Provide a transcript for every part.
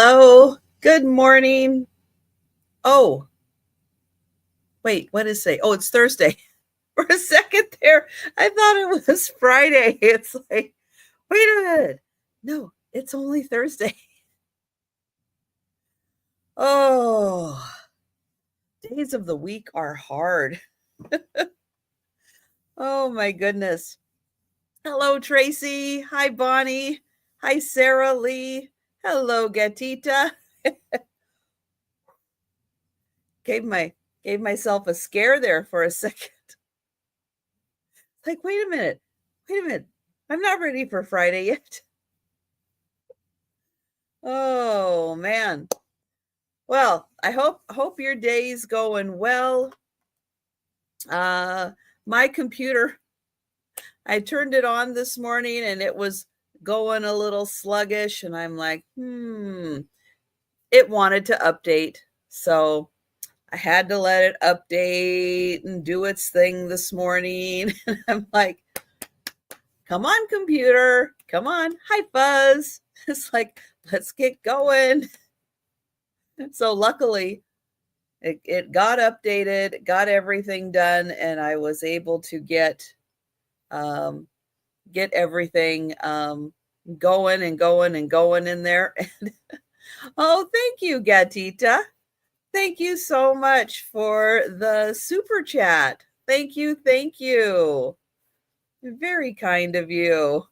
Hello. Good morning. Oh, wait, what is it? Oh, it's Thursday. For a second there, I thought it was Friday. It's like, wait a minute. No, it's only Thursday. Oh, days of the week are hard. Oh my goodness. Hello, Tracy. Hi, Bonnie. Hi, Sarah Lee. Hello, Gatita. Gave my gave myself a scare there for a second. Like, wait a minute. Wait a minute. I'm not ready for Friday yet. Oh man. Well, I hope your day's going well. Uh my computer, I turned it on this morning and it was going a little sluggish and I'm like, it wanted to update. So I had to let it update and do its thing this morning. And I'm like, come on, computer. Come on. Hi, Buzz. It's like, let's get going. So luckily, it got updated, got everything done, and I was able to um, get everything going and going and going in there. Oh, thank you, Gatita. Thank you so much for the super chat. Thank you. Thank you. Very kind of you.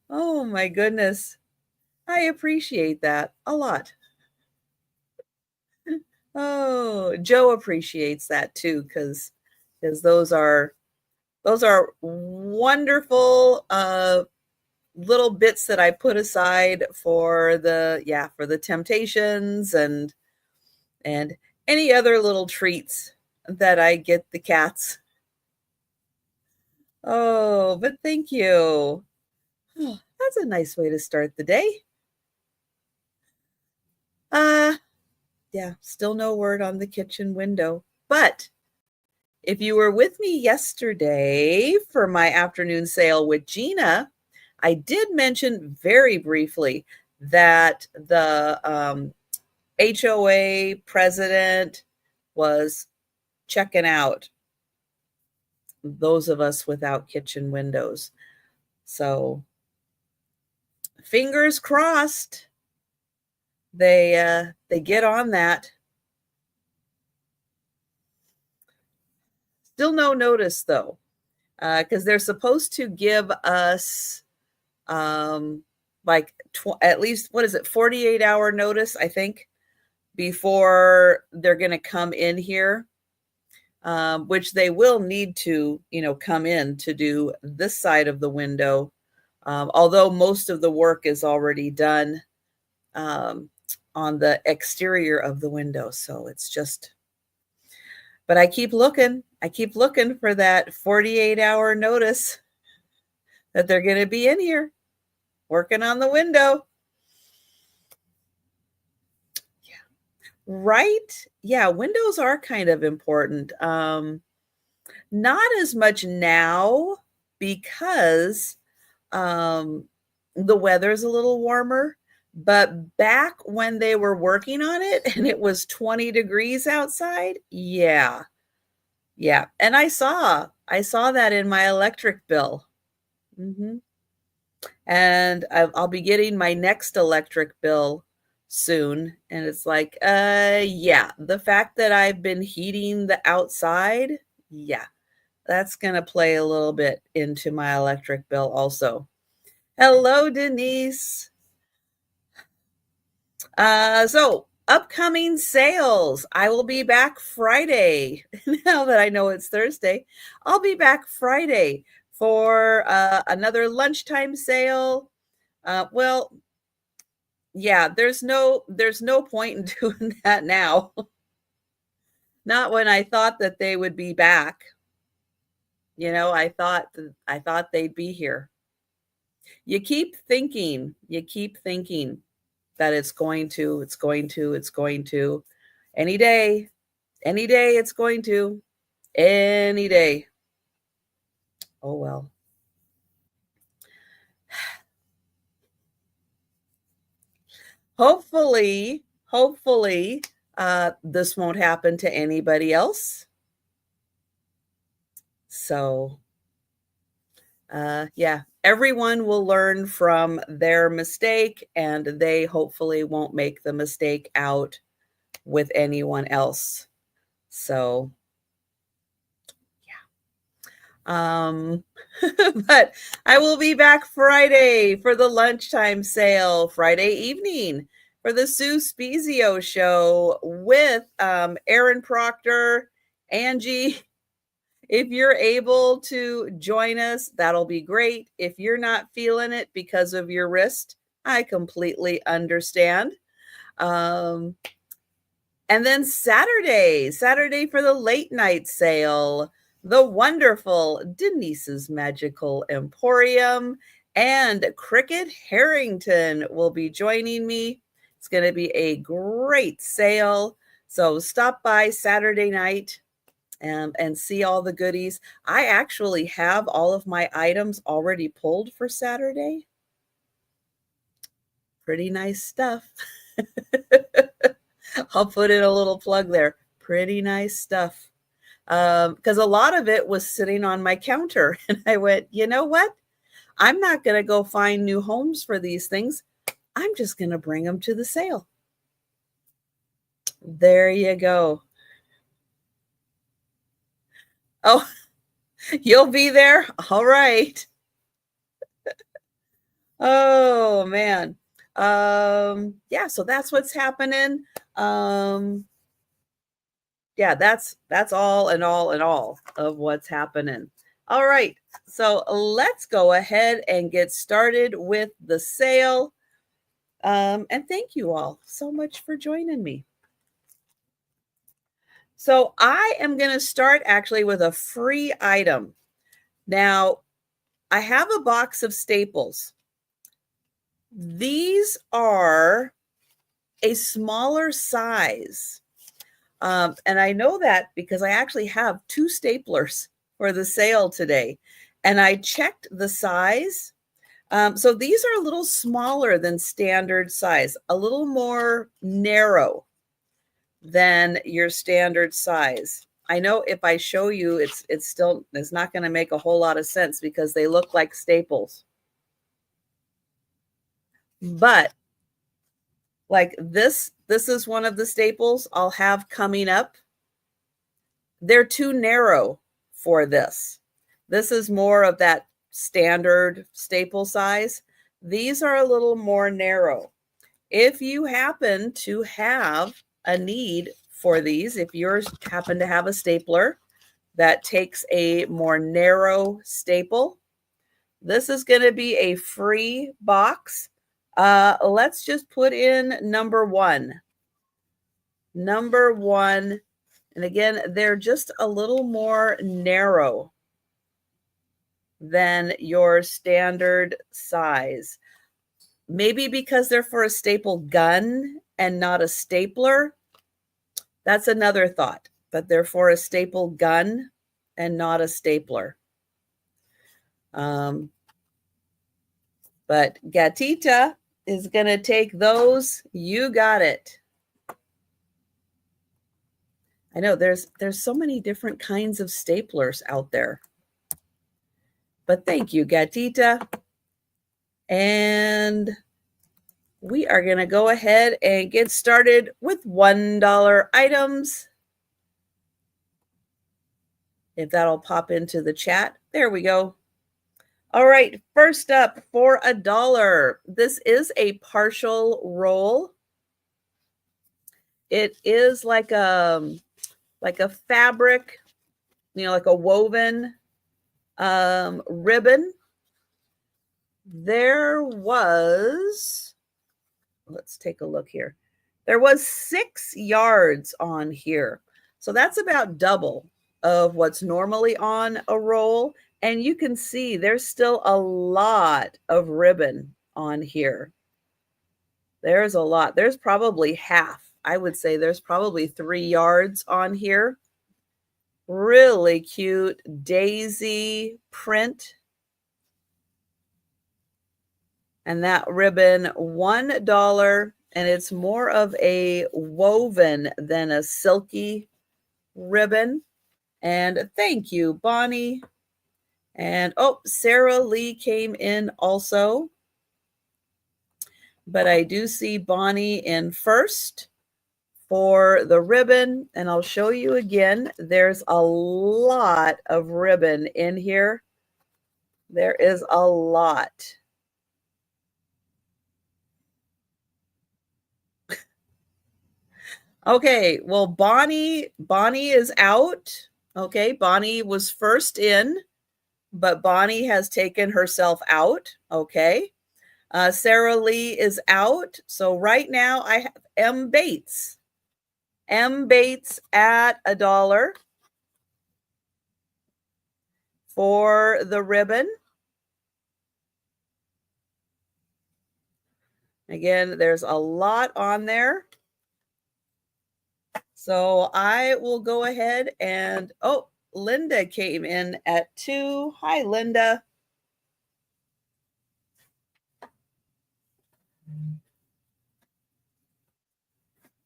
Oh my goodness. I appreciate that a lot. Oh, Joe appreciates that too, because those are wonderful little bits that I put aside for the temptations and any other little treats that I get the cats. Oh, but thank you. Oh, that's a nice way to start the day. Uh yeah, still no word on the kitchen window. But if you were with me yesterday for my afternoon sale with Gina, I did mention very briefly that the HOA president was checking out those of us without kitchen windows. So fingers crossed they get on that. Still no notice though, because they're supposed to give us like at least, what is it, 48-hour notice, I think, before they're going to come in here, which they will need to, come in to do this side of the window, although most of the work is already done on the exterior of the window. So it's just, but I keep looking for that 48-hour notice that they're going to be in here working on the window. Yeah. Right? Yeah, windows are kind of important. Not as much now because the weather's a little warmer, but back when they were working on it and it was 20 degrees outside, yeah. Yeah, and I saw that in my electric bill. And I'll be getting my next electric bill soon, and it's like, yeah, the fact that I've been heating the outside, yeah, that's going to play a little bit into my electric bill also. Hello, Denise. So upcoming sales. I will be back Friday. Now that I know it's Thursday, I'll be back Friday for another lunchtime sale. Well, yeah, there's no point in doing that now. Not when I thought that they would be back. I thought they'd be here. You keep thinking that it's going to. Any day it's going to. Any day. Oh well. hopefully, this won't happen to anybody else. So, yeah, everyone will learn from their mistake, and they hopefully won't make the mistake out with anyone else. So, yeah. But I will be back Friday for the lunchtime sale, Friday evening for the Sue Spezio show with Aaron Proctor, Angie. If you're able to join us, that'll be great. If you're not feeling it because of your wrist, I completely understand. And then Saturday for the late night sale, the wonderful Denise's Magical Emporium and Cricket Harrington will be joining me. It's going to be a great sale. So stop by Saturday night and see all the goodies. I actually have all of my items already pulled for Saturday. Pretty nice stuff. I'll put in a little plug there. Pretty nice stuff. Because a lot of it was sitting on my counter. And I went, you know what? I'm not going to go find new homes for these things. I'm just going to bring them to the sale. There you go. Oh, you'll be there? All right. Oh, man. Yeah, so that's what's happening. Yeah, that's all and all of what's happening. All right, so let's go ahead and get started with the sale. And thank you all so much for joining me. So I am going to start actually with a free item. Now, I have a box of staples. These are a smaller size. And I know that because I actually have 2 staplers for the sale today. And I checked the size. So these are a little smaller than standard size, a little more narrow than your standard size. I know if I show you, it's not going to make a whole lot of sense because they look like staples. But like this is one of the staples I'll have coming up. They're too narrow for this. This is more of that standard staple size. These are a little more narrow. If you happen to have a need for these, if yours happen to have a stapler that takes a more narrow staple, this is going to be a free box. Let's just put in number 1. Number 1. And again, they're just a little more narrow than your standard size. Maybe because they're for a staple gun and not a stapler. That's another thought, but they're for a staple gun and not a stapler. But Gatita is going to take those. You got it. I know there's so many different kinds of staplers out there. But thank you, Gatita. And we are going to go ahead and get started with $1 items. If that'll pop into the chat. There we go. All right, first up for $1. This is a partial roll. It is like a fabric, like a woven ribbon. There was, let's take a look here. There was 6 yards on here. So that's about double of what's normally on a roll. And you can see there's still a lot of ribbon on here. There's a lot. There's probably half. I would say there's probably 3 yards on here. Really cute daisy print. And that ribbon, $1. and it's more of a woven than a silky ribbon. And thank you, Bonnie. And oh, Sarah Lee came in also. But I do see Bonnie in first for the ribbon. And I'll show you again. There's a lot of ribbon in here. There is a lot. Okay, well, Bonnie is out. Okay, Bonnie was first in, but Bonnie has taken herself out. Okay. Sarah Lee is out. So right now I have M. Bates. M. Bates at $1 for the ribbon. Again, there's a lot on there. So I will go ahead and, oh, Linda came in at 2. Hi, Linda.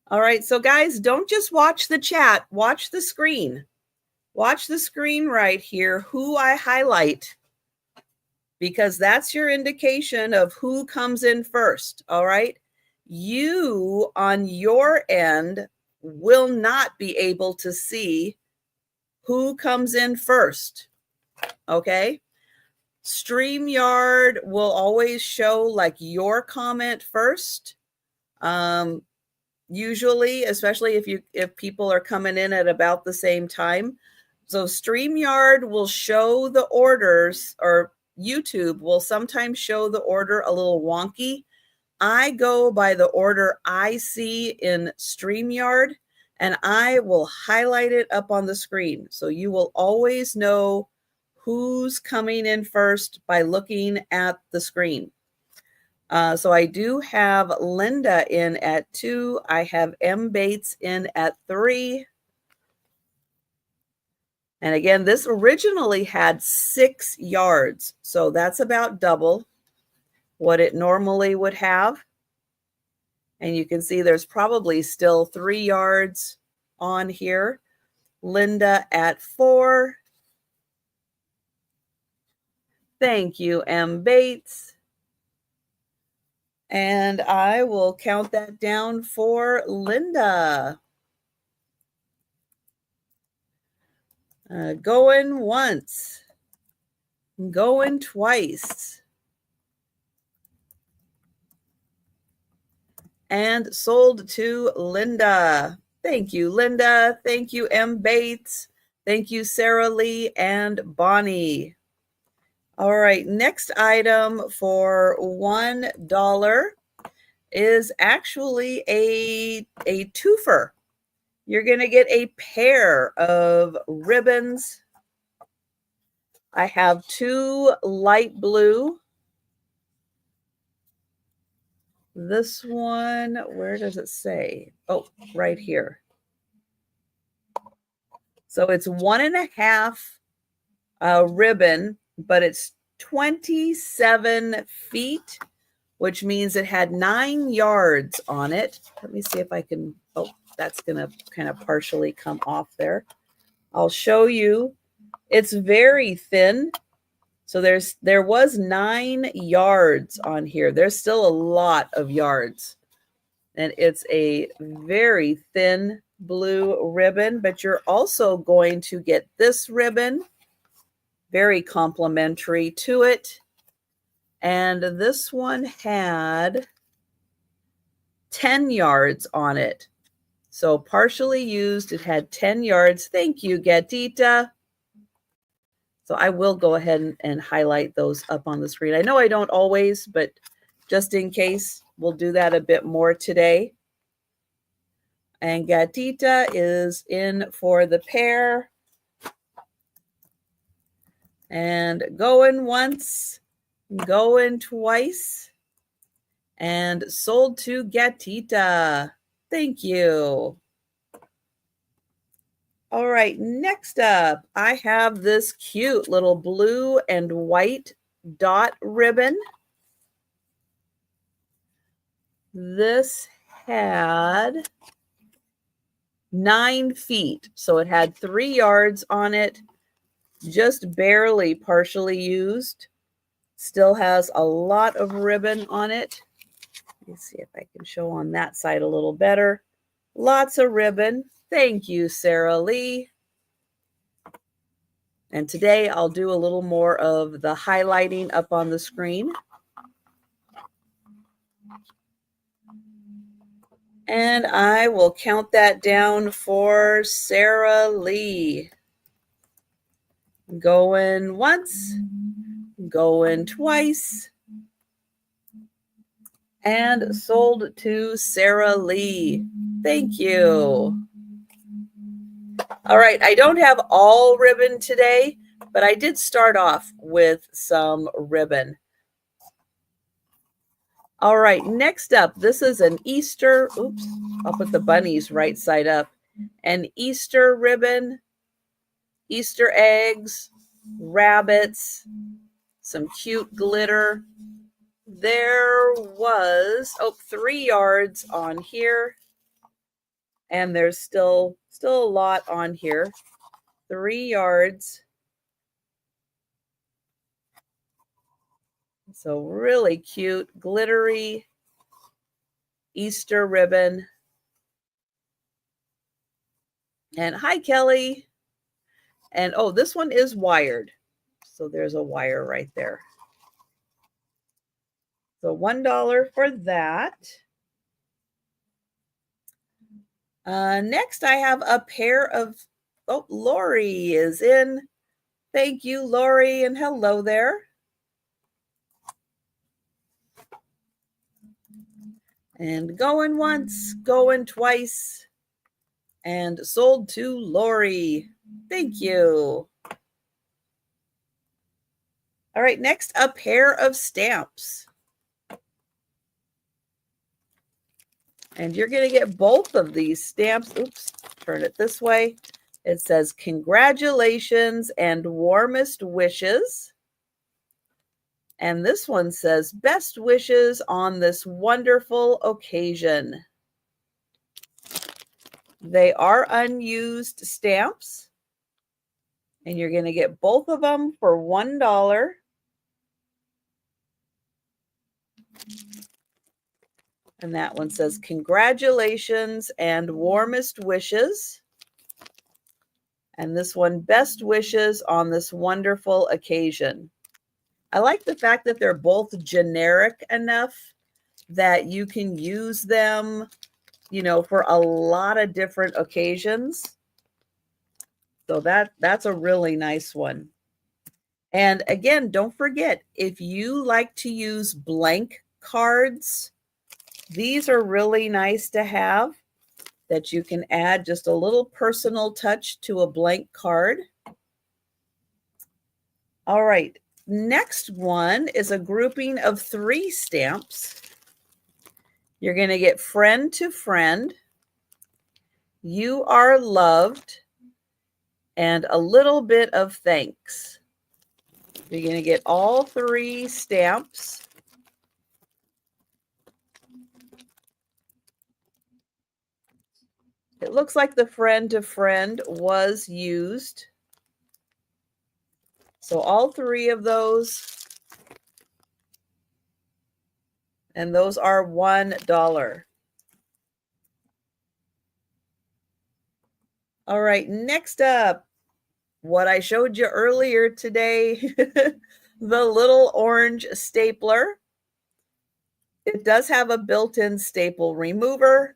All right, so guys, don't just watch the chat, watch the screen. Watch the screen right here, who I highlight, because that's your indication of who comes in first, all right? You, on your end, will not be able to see who comes in first, okay? StreamYard will always show like your comment first. Usually, especially if people are coming in at about the same time. So StreamYard will show the orders, or YouTube will sometimes show the order a little wonky. I go by the order I see in StreamYard, and I will highlight it up on the screen. So you will always know who's coming in first by looking at the screen. So I do have Linda in at 2. I have M. Bates in at 3. And again, this originally had 6 yards. So that's about double what it normally would have. And you can see there's probably still 3 yards on here. Linda at 4. Thank you, M. Bates. And I will count that down for Linda. Going once, going twice, and sold to Linda. Thank you, Linda. Thank you, M. Bates. Thank you, Sarah Lee and Bonnie. All right, next item for $1 is actually a twofer. You're going to get a pair of ribbons. I have 2 light blue. This one, where does it say? Oh, right here. So it's 1.5 ribbon, but it's 27 feet, which means it had 9 yards on it. Let me see if I can, oh, that's going to kind of partially come off there. I'll show you. It's very thin. So there was 9 yards on here. There's still a lot of yards. And it's a very thin blue ribbon, but you're also going to get this ribbon, very complimentary to it. And this one had 10 yards on it. So partially used, it had 10 yards. Thank you, Gatita. So I will go ahead and highlight those up on the screen. I know I don't always, but just in case, we'll do that a bit more today. And Gatita is in for the pair. And going once, going twice, and sold to Gatita. Thank you. All right, next up, I have this cute little blue and white dot ribbon. This had 9 feet. So it had 3 yards on it, just barely partially used. Still has a lot of ribbon on it. Let me see if I can show on that side a little better. Lots of ribbon. Thank you, Sarah Lee. And today I'll do a little more of the highlighting up on the screen. And I will count that down for Sarah Lee. Going once, going twice, and sold to Sarah Lee. Thank you. All right, I don't have all ribbon today, but I did start off with some ribbon. All right, next up, this is an Easter, oops, I'll put the bunnies right side up. An Easter ribbon, Easter eggs, rabbits, some cute glitter. There was 3 yards on here, and there's still a lot on here. 3 yards. So really cute, glittery Easter ribbon. And hi, Kelly. And oh, this one is wired. So there's a wire right there. So $1 for that. Next, I have a pair of, Lori is in. Thank you, Lori, and hello there. And going once, going twice, and sold to Lori. Thank you. All right, next, a pair of stamps. And you're going to get both of these stamps. Oops, turn it this way. It says, congratulations and warmest wishes. And this one says, best wishes on this wonderful occasion. They are unused stamps. And you're going to get both of them for $1. And that one says, congratulations and warmest wishes. And this one, best wishes on this wonderful occasion. I like the fact that they're both generic enough that you can use them, for a lot of different occasions. So that's a really nice one. And again, don't forget, if you like to use blank cards, these are really nice to have, that you can add just a little personal touch to a blank card. All right, next one is a grouping of 3 stamps. You're going to get friend to friend, you are loved, and a little bit of thanks. You're going to get all 3 stamps. It looks like the friend to friend was used. So all 3 of those. And those are $1. All right, next up, what I showed you earlier today, the little orange stapler. It does have a built-in staple remover.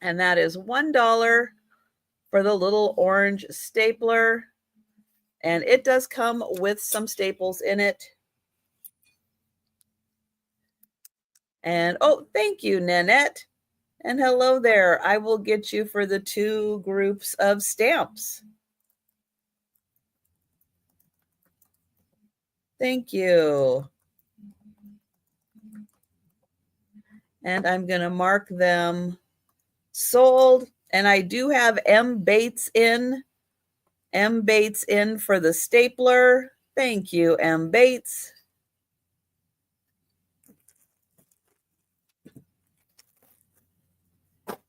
And that is $1 for the little orange stapler. And it does come with some staples in it. And oh, thank you, Nanette. And hello there. I will get you for the 2 groups of stamps. Thank you. And I'm going to mark them sold. And I do have M. Bates in. M. Bates in for the stapler. Thank you, M. Bates.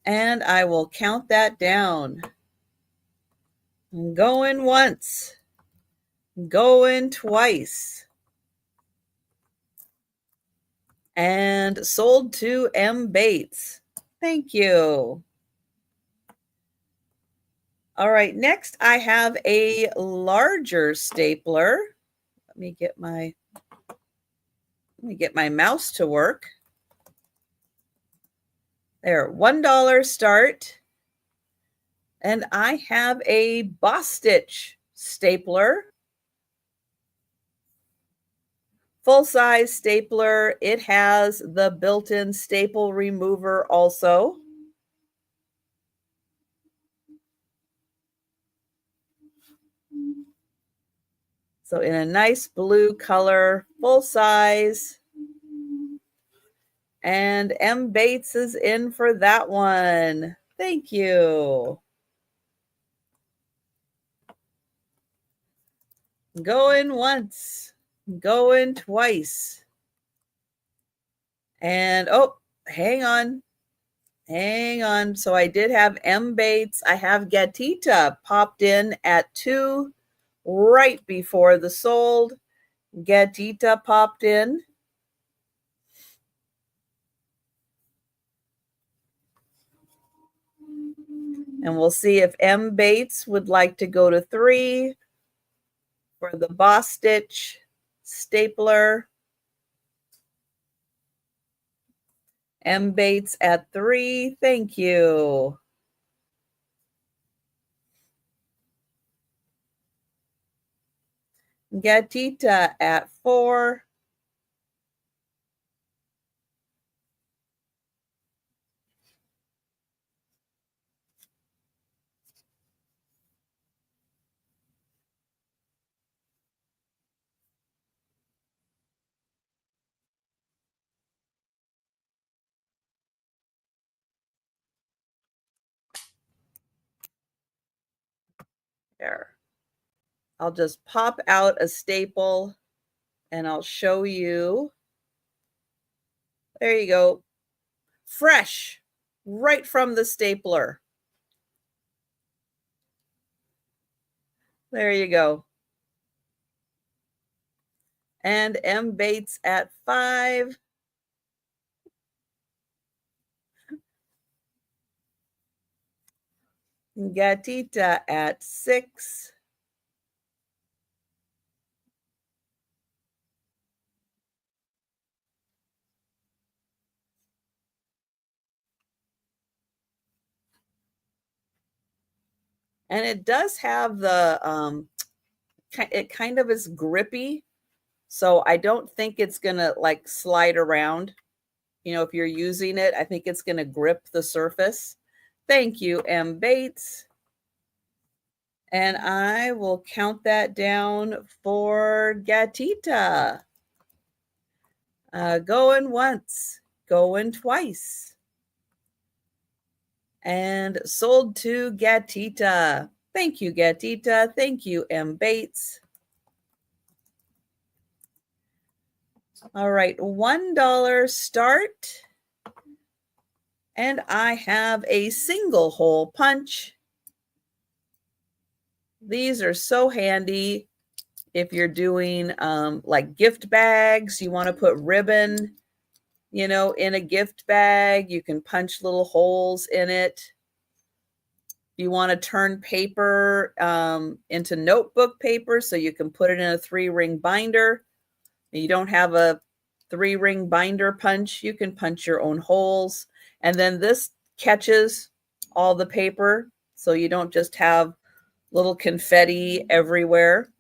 And I will count that down. Going once, going twice, and sold to M. Bates. Thank you. All right, next I have a larger stapler. Let me get my mouse to work. There, $1 start. And I have a Boss Stitch stapler. Full-size stapler. It has the built-in staple remover also. So in a nice blue color, full size. And M. Bates is in for that one. Thank you. Going once, going twice. And oh, hang on. So I did have M. Bates. I have Gatita popped in at 2 right before the sold. Gatita popped in. And we'll see if M. Bates would like to go to 3 for the Boss Stitch stapler. M. Bates at 3. Thank you. Gatita at 4. There. I'll just pop out a staple and I'll show you. There you go. Fresh, right from the stapler. There you go. And M. Bates at 5. Gatita at 6. And it does have the, it kind of is grippy. So I don't think it's going to like slide around. You know, if you're using it, I think it's going to grip the surface. Thank you, M. Bates. And I will count that down for Gatita. Going once, going twice. And sold to Gatita. Thank you, Gatita. Thank you, M. Bates. All right, $1 start. And I have a single hole punch. These are so handy if you're doing like gift bags. You want to put ribbon, you know, in a gift bag. You can punch little holes in it. You want to turn paper into notebook paper so you can put it in a 3-ring binder. You don't have a 3-ring binder punch. You can punch your own holes. And then this catches all the paper so you don't just have little confetti everywhere.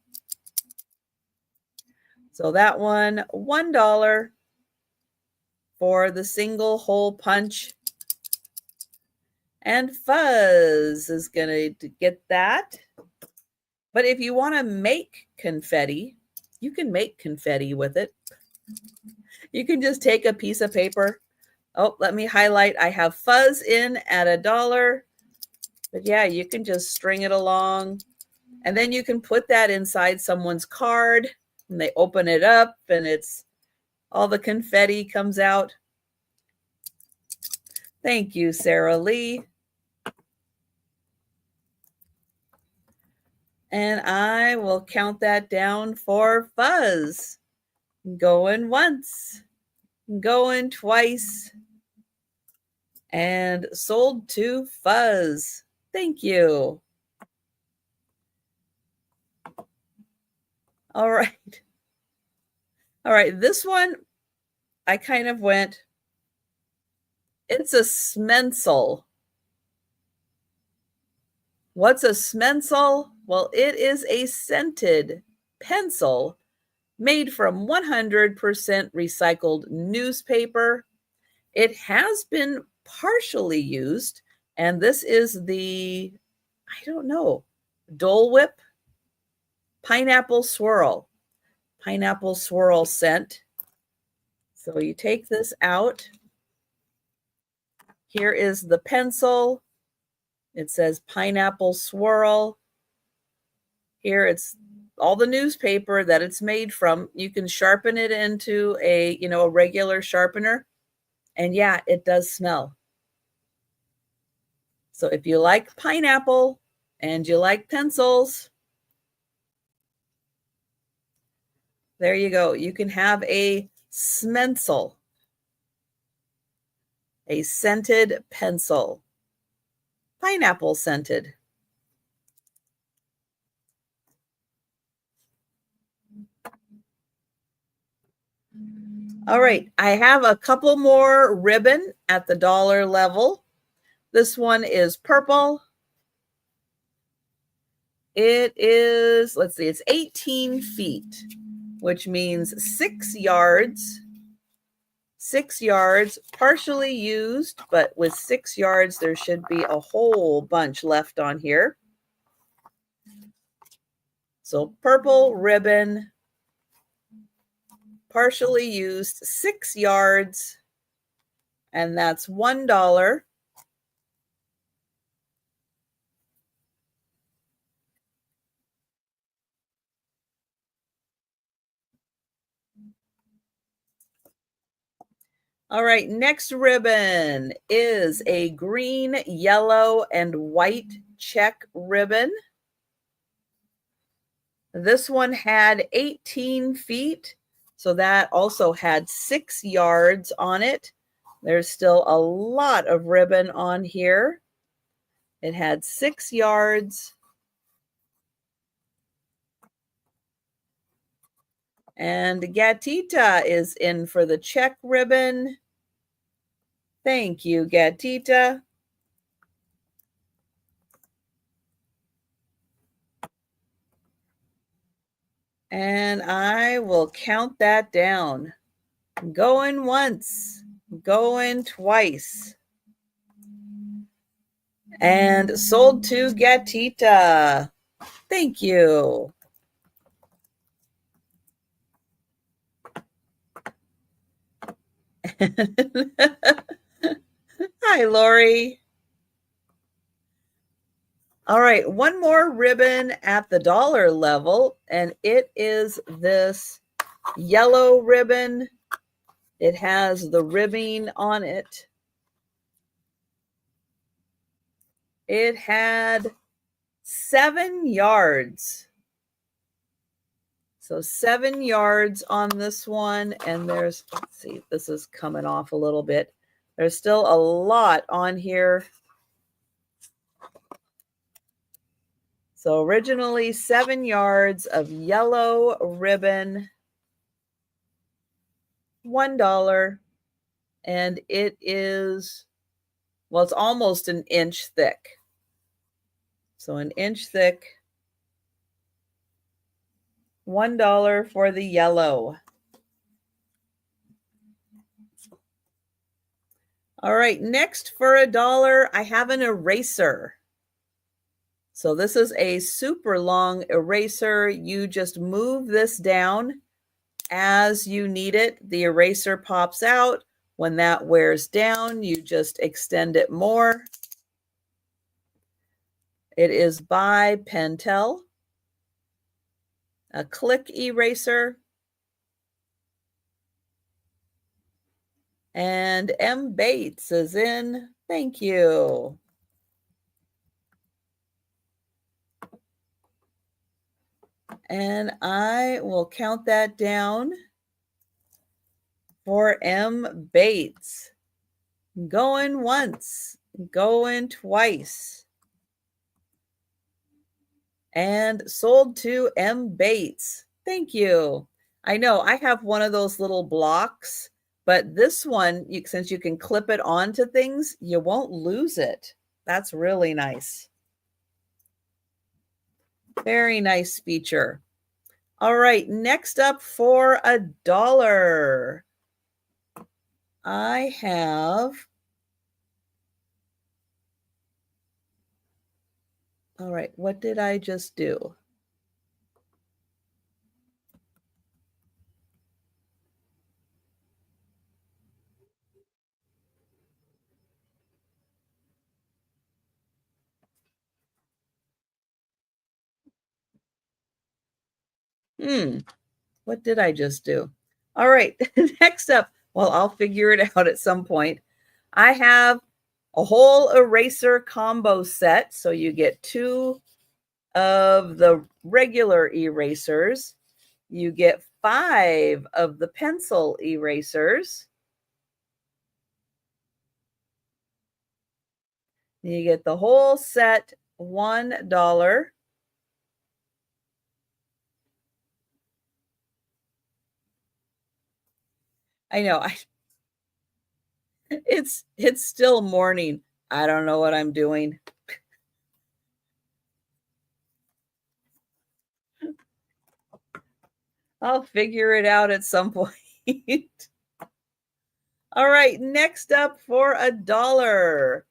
So that one, $1 for the single hole punch. And Fuzz is going to get that. But if you want to make confetti, you can make confetti with it. You can just take a piece of paper. Oh, let me highlight. I have Fuzz in at $1. But yeah, you can just string it along. And then you can put that inside someone's card. And they open it up and it's all the confetti comes out. Thank you, Sarah Lee. And I will count that down for Fuzz. Going once, going twice, and sold to Fuzz. Thank you. All right. All right, this one, I kind of went, it's a Smensel. What's a Smensel? Well, it is a scented pencil made from 100% recycled newspaper. It has been partially used, and this is the, I don't know, Dole Whip Pineapple Swirl scent. So you take this out. Here is the pencil. It says Pineapple Swirl. Here it's all the newspaper that it's made from. You can sharpen it into a regular sharpener. And yeah, it does smell. So if you like pineapple and you like pencils, there you go. You can have a Smensel, a scented pencil, pineapple scented. All right, I have a couple more ribbon at the dollar level. This one is purple. It is, let's see, it's 18 feet, which means 6 yards. 6 yards, partially used, but with 6 yards, there should be a whole bunch left on here. So purple ribbon, partially used, 6 yards, and that's $1. All right, next ribbon is a green, yellow, and white check ribbon. This one had 18 feet, so that also had 6 yards on it. There's still a lot of ribbon on here. It had 6 yards. And Gatita is in for the check ribbon. Thank you, Gatita. And I will count that down. Going once, going twice. And sold to Gatita. Thank you. Hi, Lori. All right, one more ribbon at the dollar level, and it is this yellow ribbon. It has the ribbing on it. It had 7 yards. So 7 yards on this one, and there's, let's see, this is coming off a little bit. There's still a lot on here. So originally 7 yards of yellow ribbon, $1, and it is, well, it's almost an inch thick. So an inch thick, $1 for the yellow. All right, next for $1, I have an eraser. So this is a super long eraser. You just move this down as you need it. The eraser pops out. When that wears down, you just extend it more. It is by Pentel, a click eraser. And M. Bates is in Thank you. And I will count that down for M. Bates. Going once, going twice. And sold to M. Bates. Thank you. I know I have one of those little blocks, but this one, since you can clip it onto things, you won't lose it. That's really nice. Very nice feature. All right, next up for $1. I have, all right, what did I just do? What did I just do? All right, next up, well, I'll figure it out at some point. I have a whole eraser combo set. So you get 2 of the regular erasers. You get 5 of the pencil erasers. You get the whole set, $1. I know, it's still morning. I don't know what I'm doing. I'll figure it out at some point. All right, next up for $1.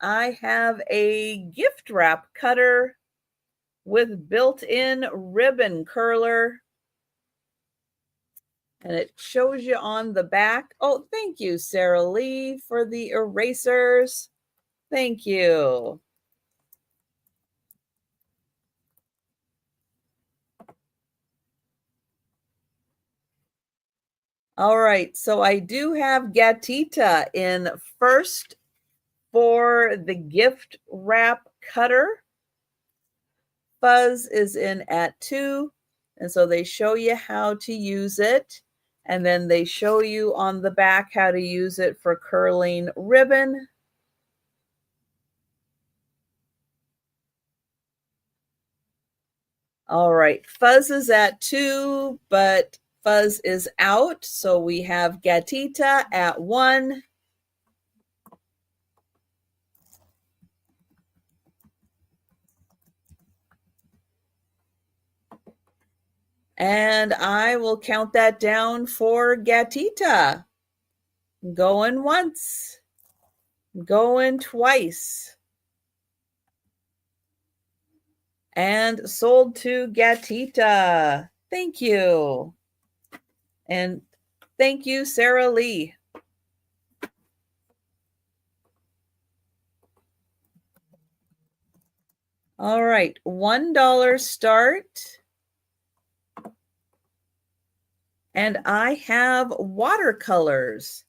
I have a gift wrap cutter with built-in ribbon curler. And it shows you on the back. Oh, thank you, Sarah Lee, for the erasers. Thank you. All right, so I do have Gatita in first for the gift wrap cutter. Fuzz is in at 2, and so they show you how to use it, and then they show you on the back how to use it for curling ribbon. All right, Fuzz is at 2, but Fuzz is out, so we have Gatita at 1. And I will count that down for Gatita. Going once, going twice. And sold to Gatita. Thank you. And thank you, Sarah Lee. All right, $1 start. And I have watercolors.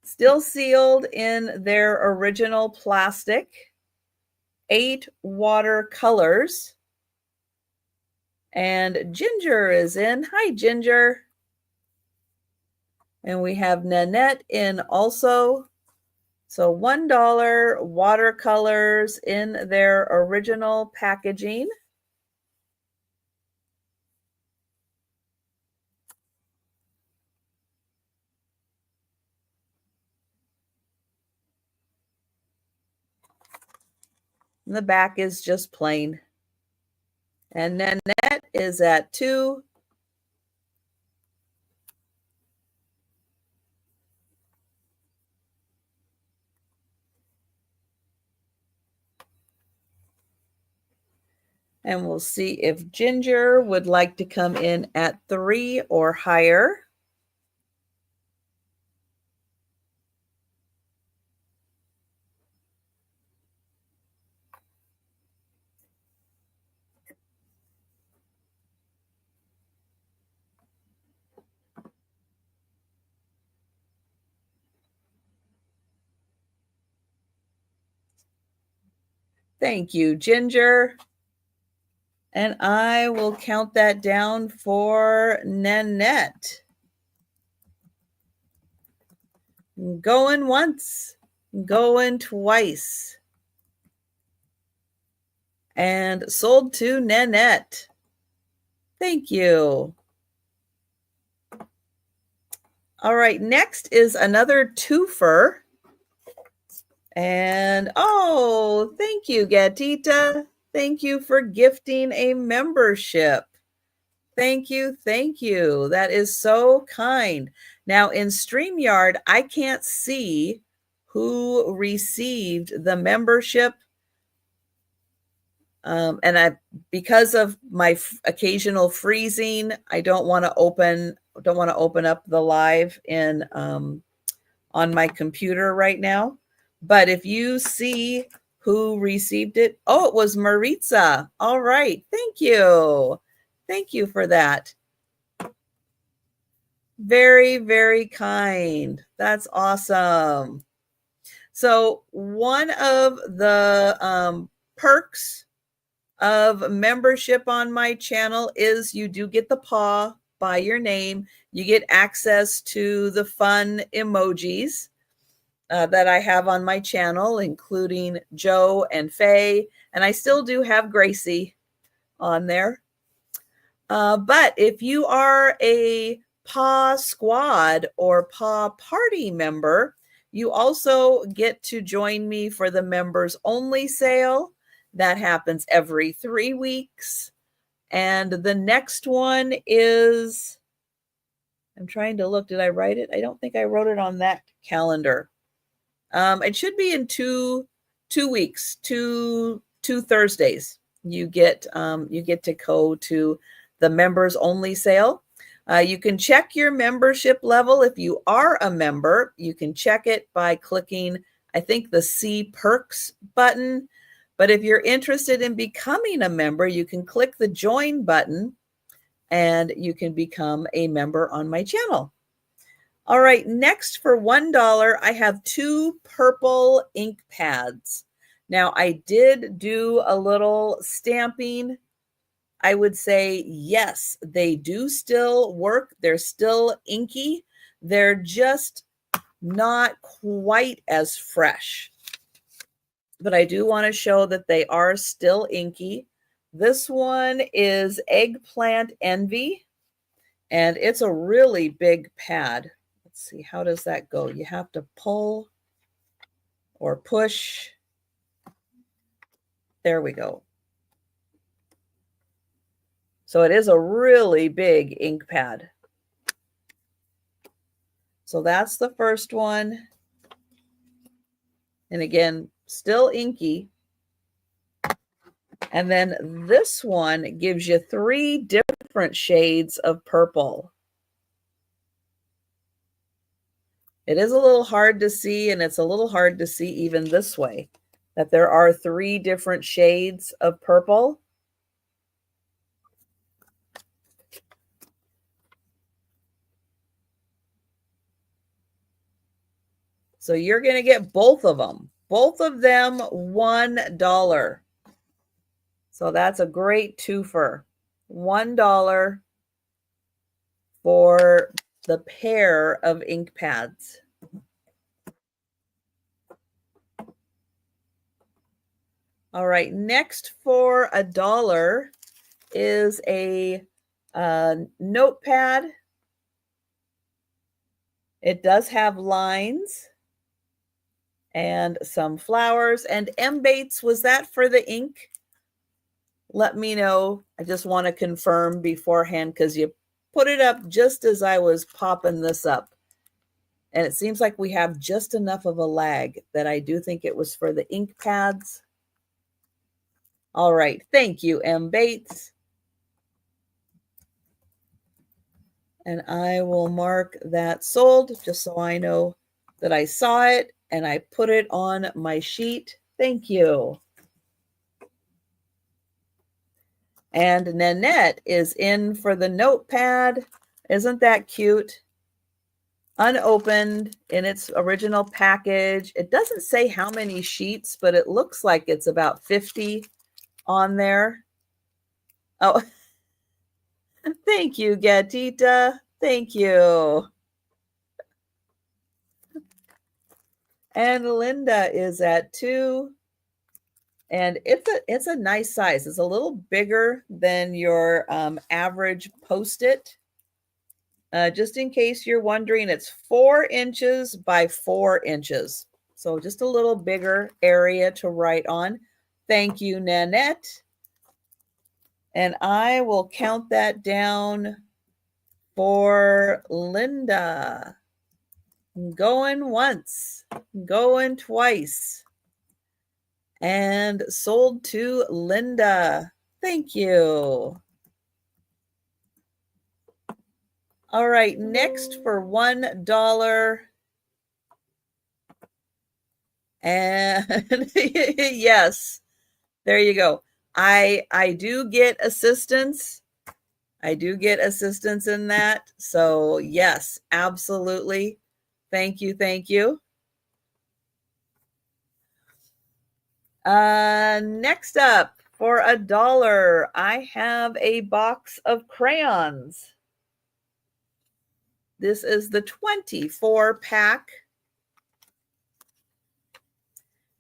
Still sealed in their original plastic. 8 watercolors. And Ginger is in. Hi, Ginger. And we have Nanette in also. So $1 watercolors in their original packaging. And the back is just plain. And Nanette is at 2. And we'll see if Ginger would like to come in at 3 or higher. Thank you, Ginger. And I will count that down for Nanette. Going once, going twice. And sold to Nanette. Thank you. All right, next is another twofer. And oh, thank you, Gatita. Thank you for gifting a membership. Thank you. Thank you. That is so kind. Now in StreamYard, I can't see who received the membership. And because of my occasional freezing, I don't want to open up the live in on my computer right now. But if you see who received it, oh, it was Maritza. All right. Thank you. Thank you for that. Very, very kind. That's awesome. So one of the perks of membership on my channel is you do get the paw by your name. You get access to the fun emojis that I have on my channel, including Joe and Faye. And I still do have Gracie on there. But if you are a paw squad or paw party member, you also get to join me for the members only sale. That happens every 3 weeks. And the next one is, I'm trying to look, did I write it? I don't think I wrote it on that calendar. It should be in two weeks, two Thursdays. You get to go to the members only sale. You can check your membership level if you are a member. You can check it by clicking, I think, the See Perks button. But if you're interested in becoming a member, you can click the join button and you can become a member on my channel. All right, next for $1, I have 2 purple ink pads. Now, I did do a little stamping. I would say, yes, they do still work. They're still inky. They're just not quite as fresh. But I do want to show that they are still inky. This one is Eggplant Envy, and it's a really big pad. Let's see, how does that go? You have to pull or push. There we go. So it is a really big ink pad. So that's the first one. And again, still inky. And then this one gives you 3 different shades of purple. It is a little hard to see, and it's a little hard to see even this way, that there are 3 different shades of purple. So you're going to get both of them $1. So that's a great twofer. $1 for the pair of ink pads. All right, next for $1 is a notepad. It does have lines and some flowers. And M. Bates, was that for the ink? Let me know. I just want to confirm beforehand because you put it up just as I was popping this up. And it seems like we have just enough of a lag that I do think it was for the ink pads. All right. Thank you, M. Bates. And I will mark that sold just so I know that I saw it and I put it on my sheet. Thank you. And Nanette is in for the notepad. Isn't that cute? unopened in its original package. It doesn't say how many sheets, but it looks like it's about 50 on there. Oh, thank you, Gatita. Thank you. And Linda is at 2. And it's a nice size. It's a little bigger than your average Post-it. Just in case you're wondering, it's 4 inches by 4 inches. So just a little bigger area to write on. Thank you, Nanette. And I will count that down for Linda. Going once, going twice. And sold to Linda. Thank you. All right, next for $1. And yes, there you go. I do get assistance. I do get assistance in that. So yes, absolutely. Thank you. Thank you. Next up, for $1, I have a box of crayons. This is the 24 pack.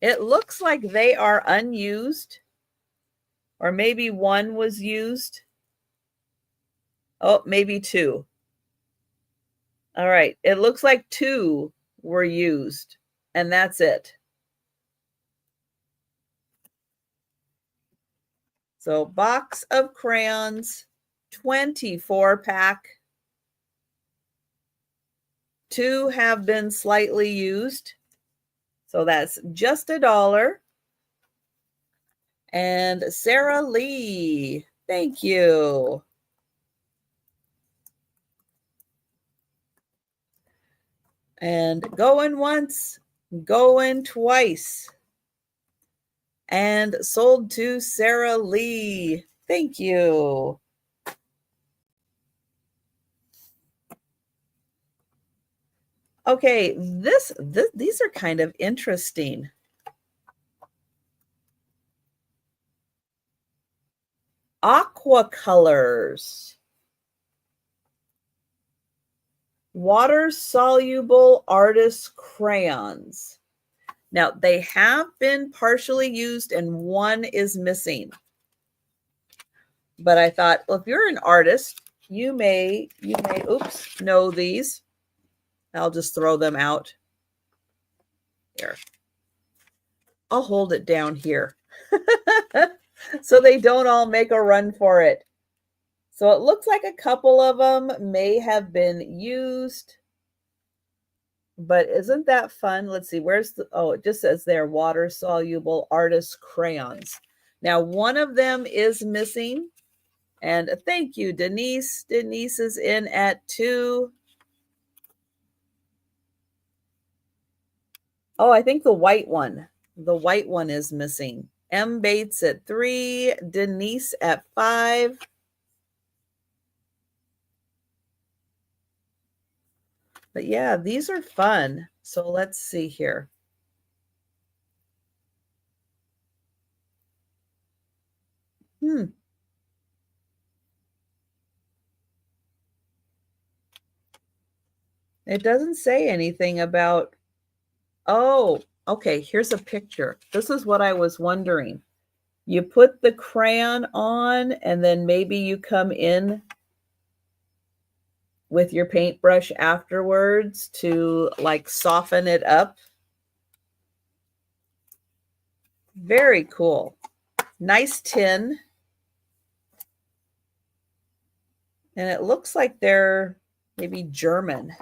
It looks like they are unused, or maybe one was used. Oh, maybe 2. All right. It looks like 2 were used, and that's it. So box of crayons, 24 pack. 2 have been slightly used. So that's just $1. And Sarah Lee, thank you. And going once, going twice. And sold to Sarah Lee. Thank you. Okay, these are kind of interesting. Aqua colors. Water-soluble artist crayons. Now, they have been partially used and one is missing. But I thought, well, if you're an artist, you may know these. I'll just throw them out. Here. I'll hold it down here so they don't all make a run for it. So it looks like a couple of them may have been used. But isn't that fun? Let's see, where's the, oh, it just says there, water-soluble artist crayons. Now, one of them is missing. And thank you, Denise. Denise is in at 2. Oh, I think the white one. The white one is missing. M. Bates at 3. Denise at 5. But yeah, these are fun. So let's see here. It doesn't say anything about, oh, okay, here's a picture. This is what I was wondering. You put the crayon on and then maybe you come in with your paintbrush afterwards to like soften it up. Very cool. Nice tin. And it looks like they're maybe German.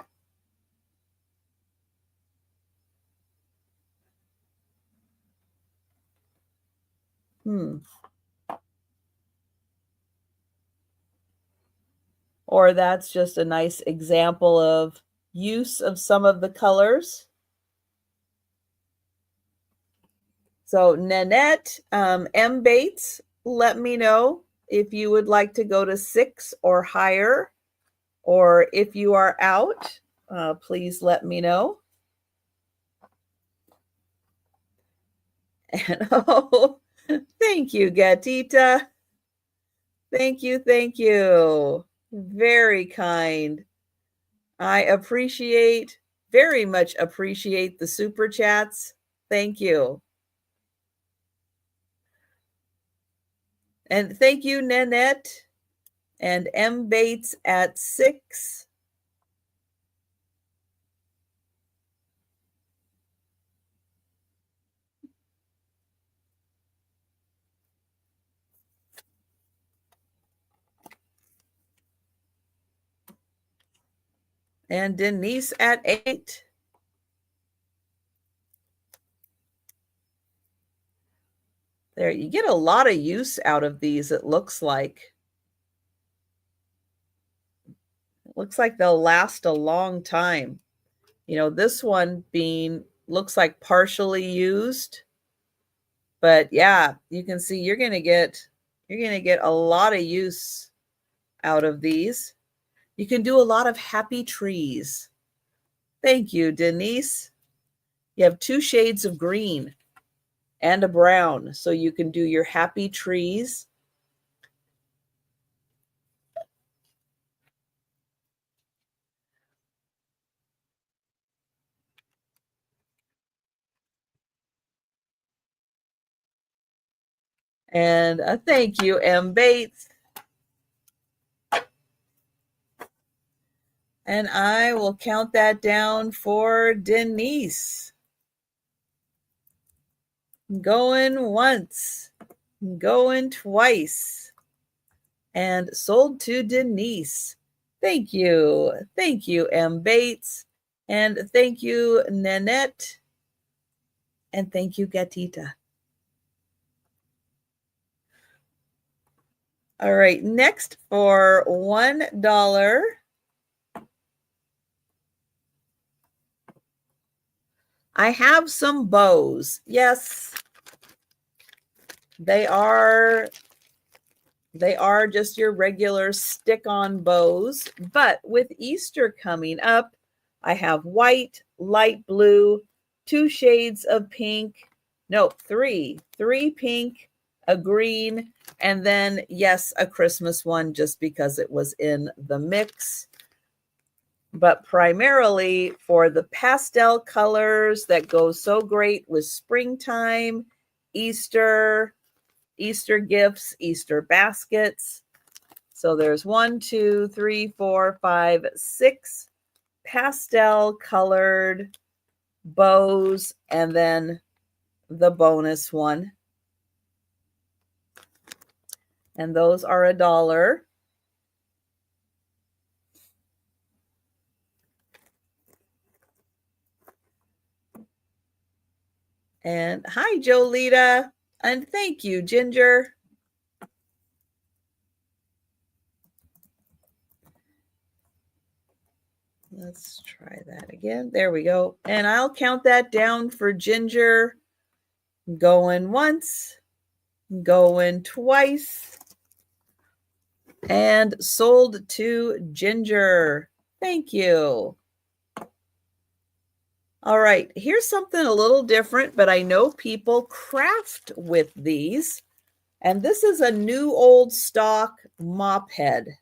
Or that's just a nice example of use of some of the colors. So Nanette, M. Bates, let me know if you would like to go to 6 or higher, or if you are out. please let me know. And oh, thank you, Gatita. Thank you, thank you. Very kind. I very much appreciate the super chats. Thank you. And thank you, Nanette and M. Bates at 6. And Denise at 8. There, you get a lot of use out of these, it looks like. It looks like they'll last a long time. You know, this one looks like partially used. But yeah, you can see you're going to get a lot of use out of these. You can do a lot of happy trees. Thank you, Denise. You have 2 shades of green and a brown, so you can do your happy trees. And thank you, M. Bates. And I will count that down for Denise. Going once, going twice, and sold to Denise. Thank you. Thank you, M. Bates. And thank you, Nanette. And thank you, Gatita. All right, next for $1. I have some bows. Yes, they are just your regular stick-on bows, but with Easter coming up, I have white, light blue, 2 shades of pink, no, 3 pink, a green, and then, yes, a Christmas one just because it was in the mix. But primarily for the pastel colors that go so great with springtime, Easter gifts, Easter baskets. So there's 1, 2, 3, 4, 5, 6 pastel colored bows, and then the bonus one. And those are $1. And hi, Jolita. And thank you, Ginger. Let's try that again. There we go. And I'll count that down for Ginger. Going once, going twice, and sold to Ginger. Thank you. All right, here's something a little different, but I know people craft with these. And this is a new old stock mop head.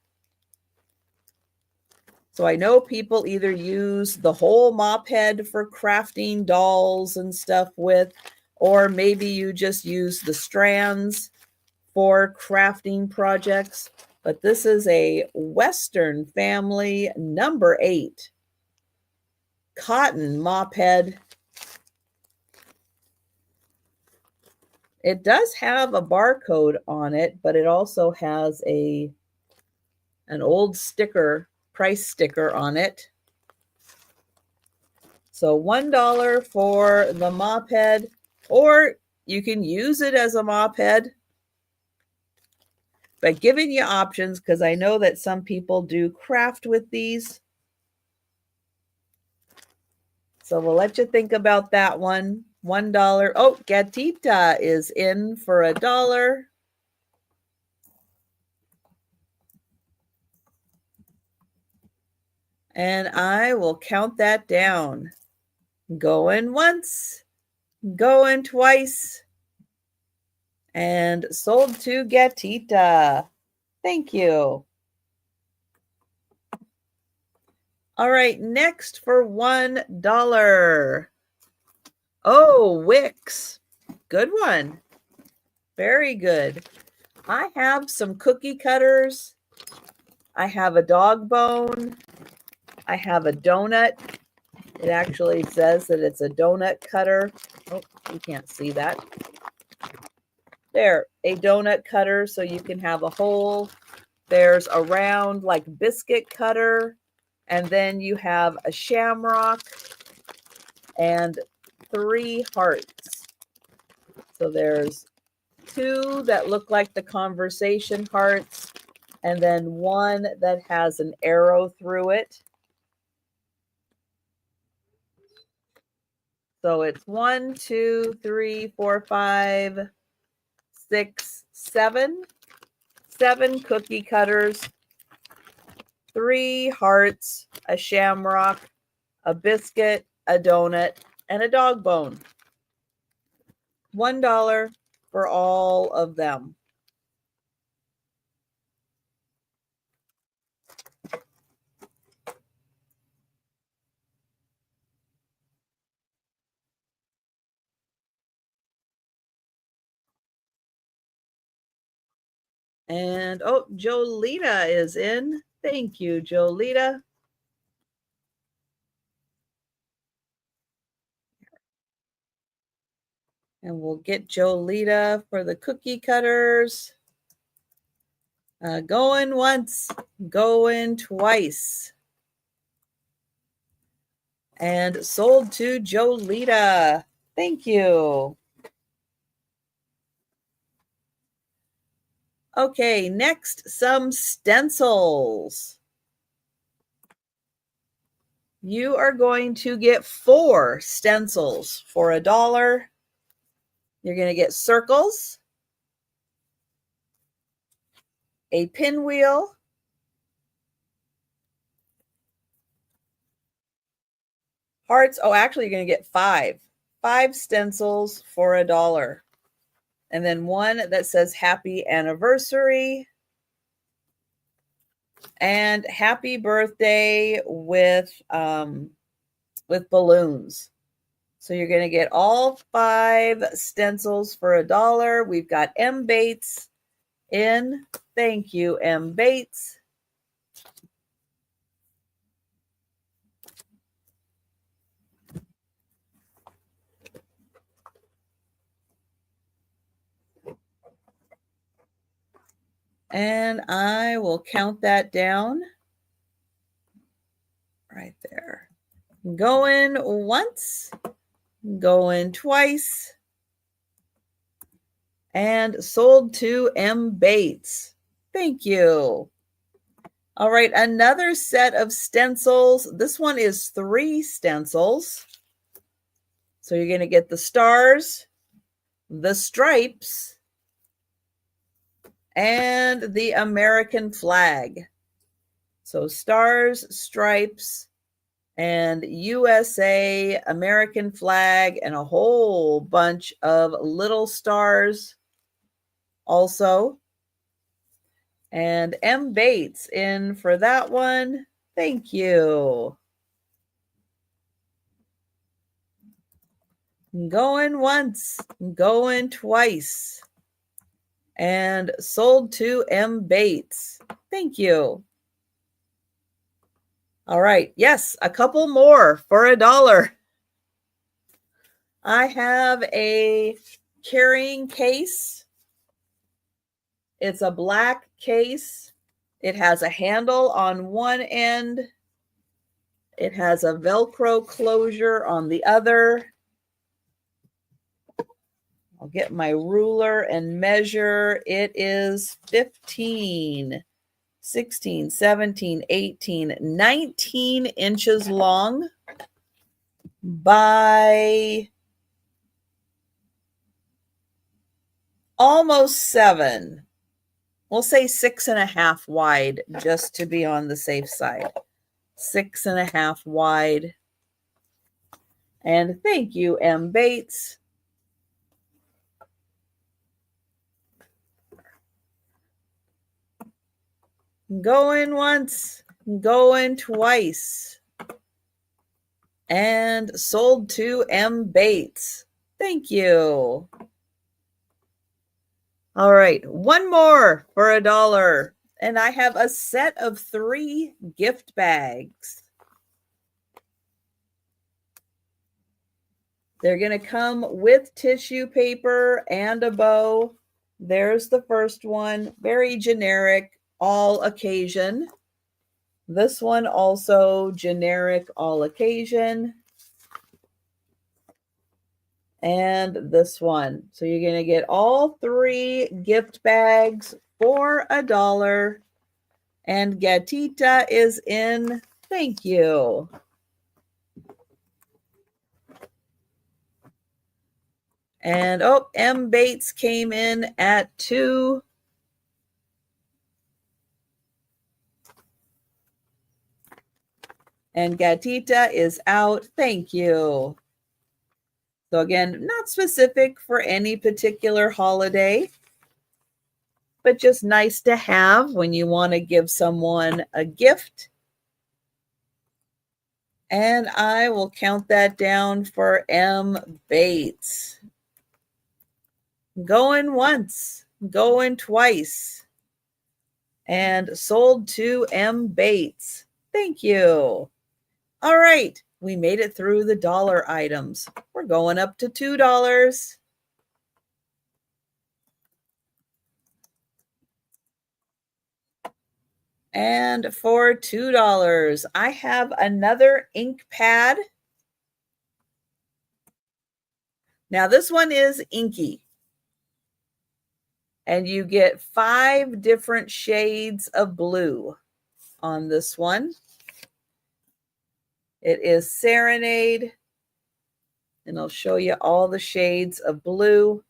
So I know people either use the whole mop head for crafting dolls and stuff with, or maybe you just use the strands for crafting projects. But this is a Western Family number 8 cotton mop head. It does have a barcode on it, but it also has an old sticker, price sticker on it. So $1 for the mop head, or you can use it as a mop head. But giving you options, because I know that some people do craft with these. So we'll let you think about that one. $1. Oh, Gatita is in for $1. And I will count that down. Going once, going twice, and sold to Gatita. Thank you. All right, next for $1. Oh, Wix. Good one. Very good. I have some cookie cutters. I have a dog bone. I have a donut. It actually says that it's a donut cutter. Oh, you can't see that. There, a donut cutter so you can have a hole. There's a round like biscuit cutter. And then you have a shamrock and 3 hearts. So there's 2 that look like the conversation hearts, and then 1 that has an arrow through it. So it's 1, 2, 3, 4, 5, 6, 7. 7 cookie cutters, 3 hearts, a shamrock, a biscuit, a donut, and a dog bone. $1 for all of them. And oh, Jolita is in. Thank you, Jolita. And we'll get Jolita for the cookie cutters. Going once, going twice. And sold to Jolita. Thank you. Okay, next, some stencils. You are going to get 4 stencils for $1. You're going to get circles, a pinwheel, hearts. Oh, actually, you're going to get 5. 5 stencils for $1. And then 1 that says happy anniversary and happy birthday with balloons. So you're going to get all 5 stencils for $1. We've got M. Bates in. Thank you, M. Bates. And I will count that down right there. Going once, going twice, and sold to M. Bates. Thank you. All right, another set of stencils. This one is 3 stencils. So you're going to get the stars, the stripes, and the American flag. So stars, stripes, and USA, American flag, and a whole bunch of little stars also. And M. Bates in for that one. Thank you. Going once, going twice. And sold to M. Bates. Thank you. All right. Yes, a couple more for $1. I have a carrying case. It's a black case. It has a handle on one end. It has a Velcro closure on the other. I'll get my ruler and measure. It is 15, 16, 17, 18, 19 inches long by almost 7. We'll say 6.5 wide just to be on the safe side. 6.5 wide. And thank you, M. Bates. Going once, going twice. And sold to M. Bates. Thank you. All right, one more for $1. And I have a set of 3 gift bags. They're going to come with tissue paper and a bow. There's the first one, very generic, all occasion. This one also generic, all occasion. And this one. So you're going to get all 3 gift bags for $1. And Gatita is in. Thank you. And oh, M. Bates came in at 2. And Gatita is out. Thank you. So again, not specific for any particular holiday, but just nice to have when you want to give someone a gift. And I will count that down for M. Bates. Going once, going twice. And sold to M. Bates. Thank you. All right, we made it through the dollar items. We're going up to $2. And for $2, I have another ink pad. Now this one is inky. And you get 5 different shades of blue on this one. It is Serenade. And I'll show you all the shades of blue.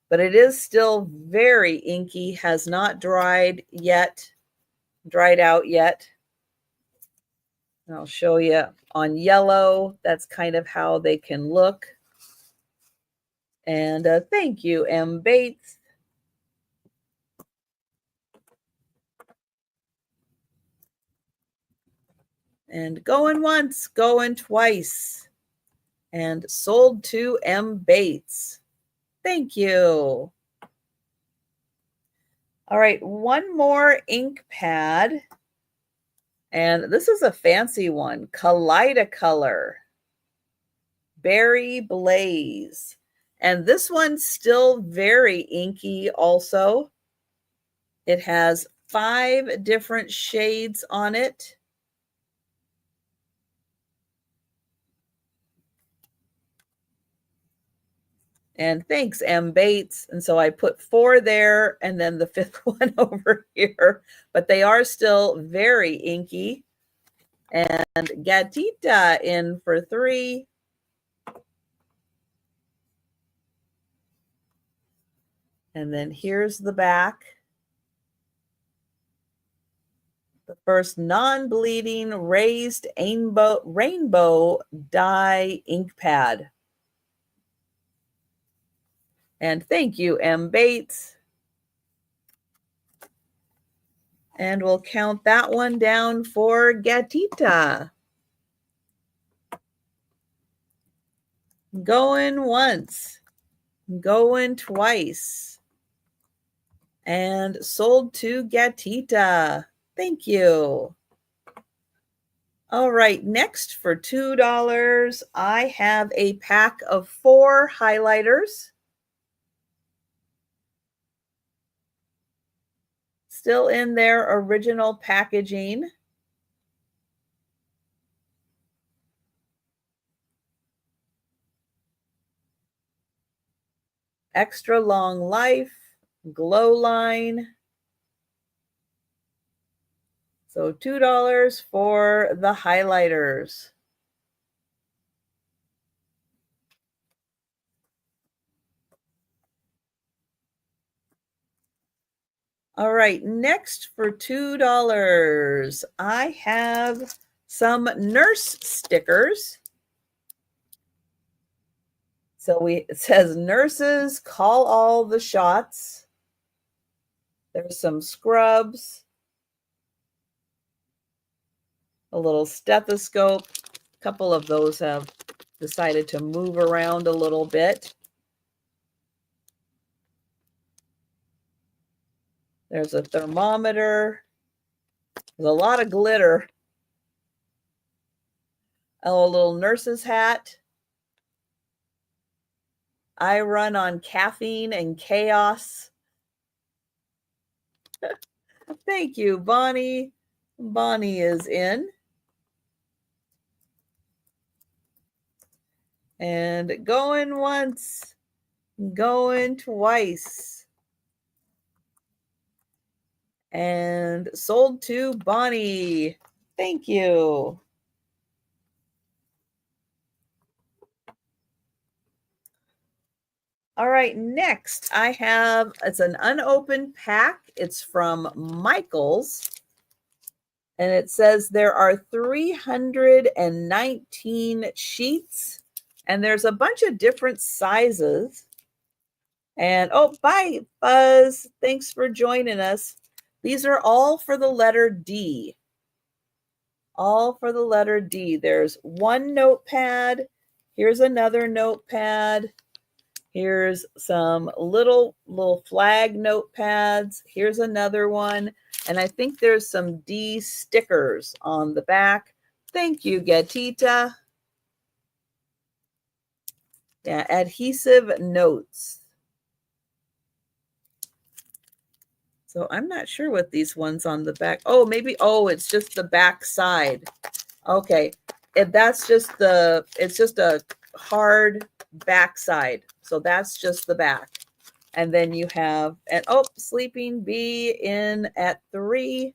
But it is still very inky, has not dried out yet. And I'll show you on yellow. That's kind of how they can look. And thank you, M. Bates. And going once, going twice. And sold to M. Bates. Thank you. All right, one more ink pad. And this is a fancy one, Collectibles, Berry Blaze. And this one's still very inky also. It has 5 different shades on it. And thanks, M. Bates. And so I put 4 there and then the 5th one over here. But they are still very inky. And Gatita in for 3. And then here's the back. The first non-bleeding raised rainbow dye ink pad. And thank you, M. Bates. And we'll count that one down for Gatita. Going once, going twice. And sold to Gatita. Thank you. All right, next for $2, I have a pack of 4 highlighters. Still in their original packaging. Extra long life, glow line. So $2 for the highlighters. All right, next for $2, I have some nurse stickers. So it says nurses call all the shots. There's some scrubs, a little stethoscope. A couple of those have decided to move around a little bit. There's a thermometer. There's a lot of glitter. Oh, a little nurse's hat. I run on caffeine and chaos. Thank you, Bonnie. Bonnie is in. And going once, going twice. And sold to Bonnie. Thank you. All right, next I have, it's an unopened pack. It's from Michael's. And it says there are 319 sheets. And there's a bunch of different sizes. And oh, bye, Buzz. Thanks for joining us. These are all for the letter D. All for the letter D. There's one notepad. Here's another notepad. Here's some little flag notepads. Here's another one. And I think there's some D stickers on the back. Thank you, Gatita. Yeah, adhesive notes. So I'm not sure what these ones on the back. Oh, maybe, oh, it's just the back side. Okay. If that's just the, it's just a hard back side. So that's just the back. And then you have, and oh, Sleeping Bee in at 3.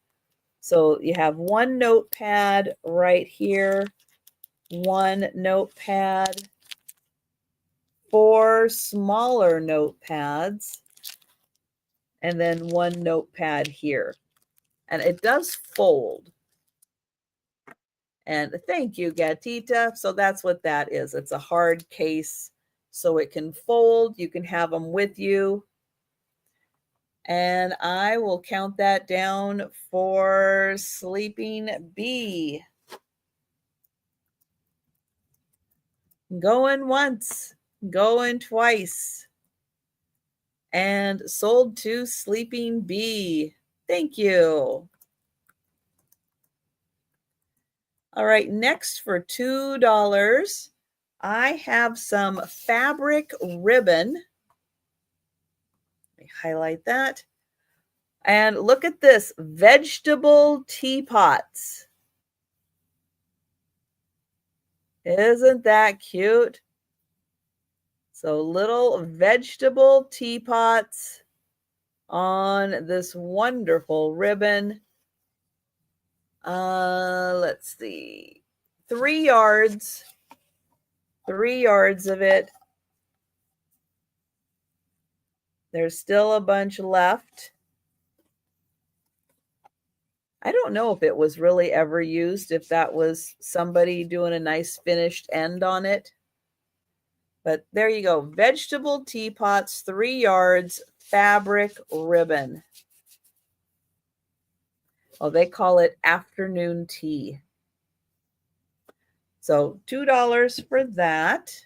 So you have one notepad right here, one notepad, 4 smaller notepads, and then one notepad here. And it does fold. And thank you, Gatita. So that's what that is. It's a hard case, so it can fold. You can have them with you. And I will count that down for Sleeping Bee. Going once, going twice. And sold to Sleeping Bee. Thank you. All right, next for $2, I have some fabric ribbon. Let me highlight that. And look at this, vegetable teapots. Isn't that cute? So little vegetable teapots on this wonderful ribbon. Let's see, 3 yards, 3 yards of it. There's still a bunch left. I don't know if it was really ever used, if that was somebody doing a nice finished end on it. But there you go. Vegetable teapots, 3 yards, fabric ribbon. Oh, they call it afternoon tea. So $2 for that.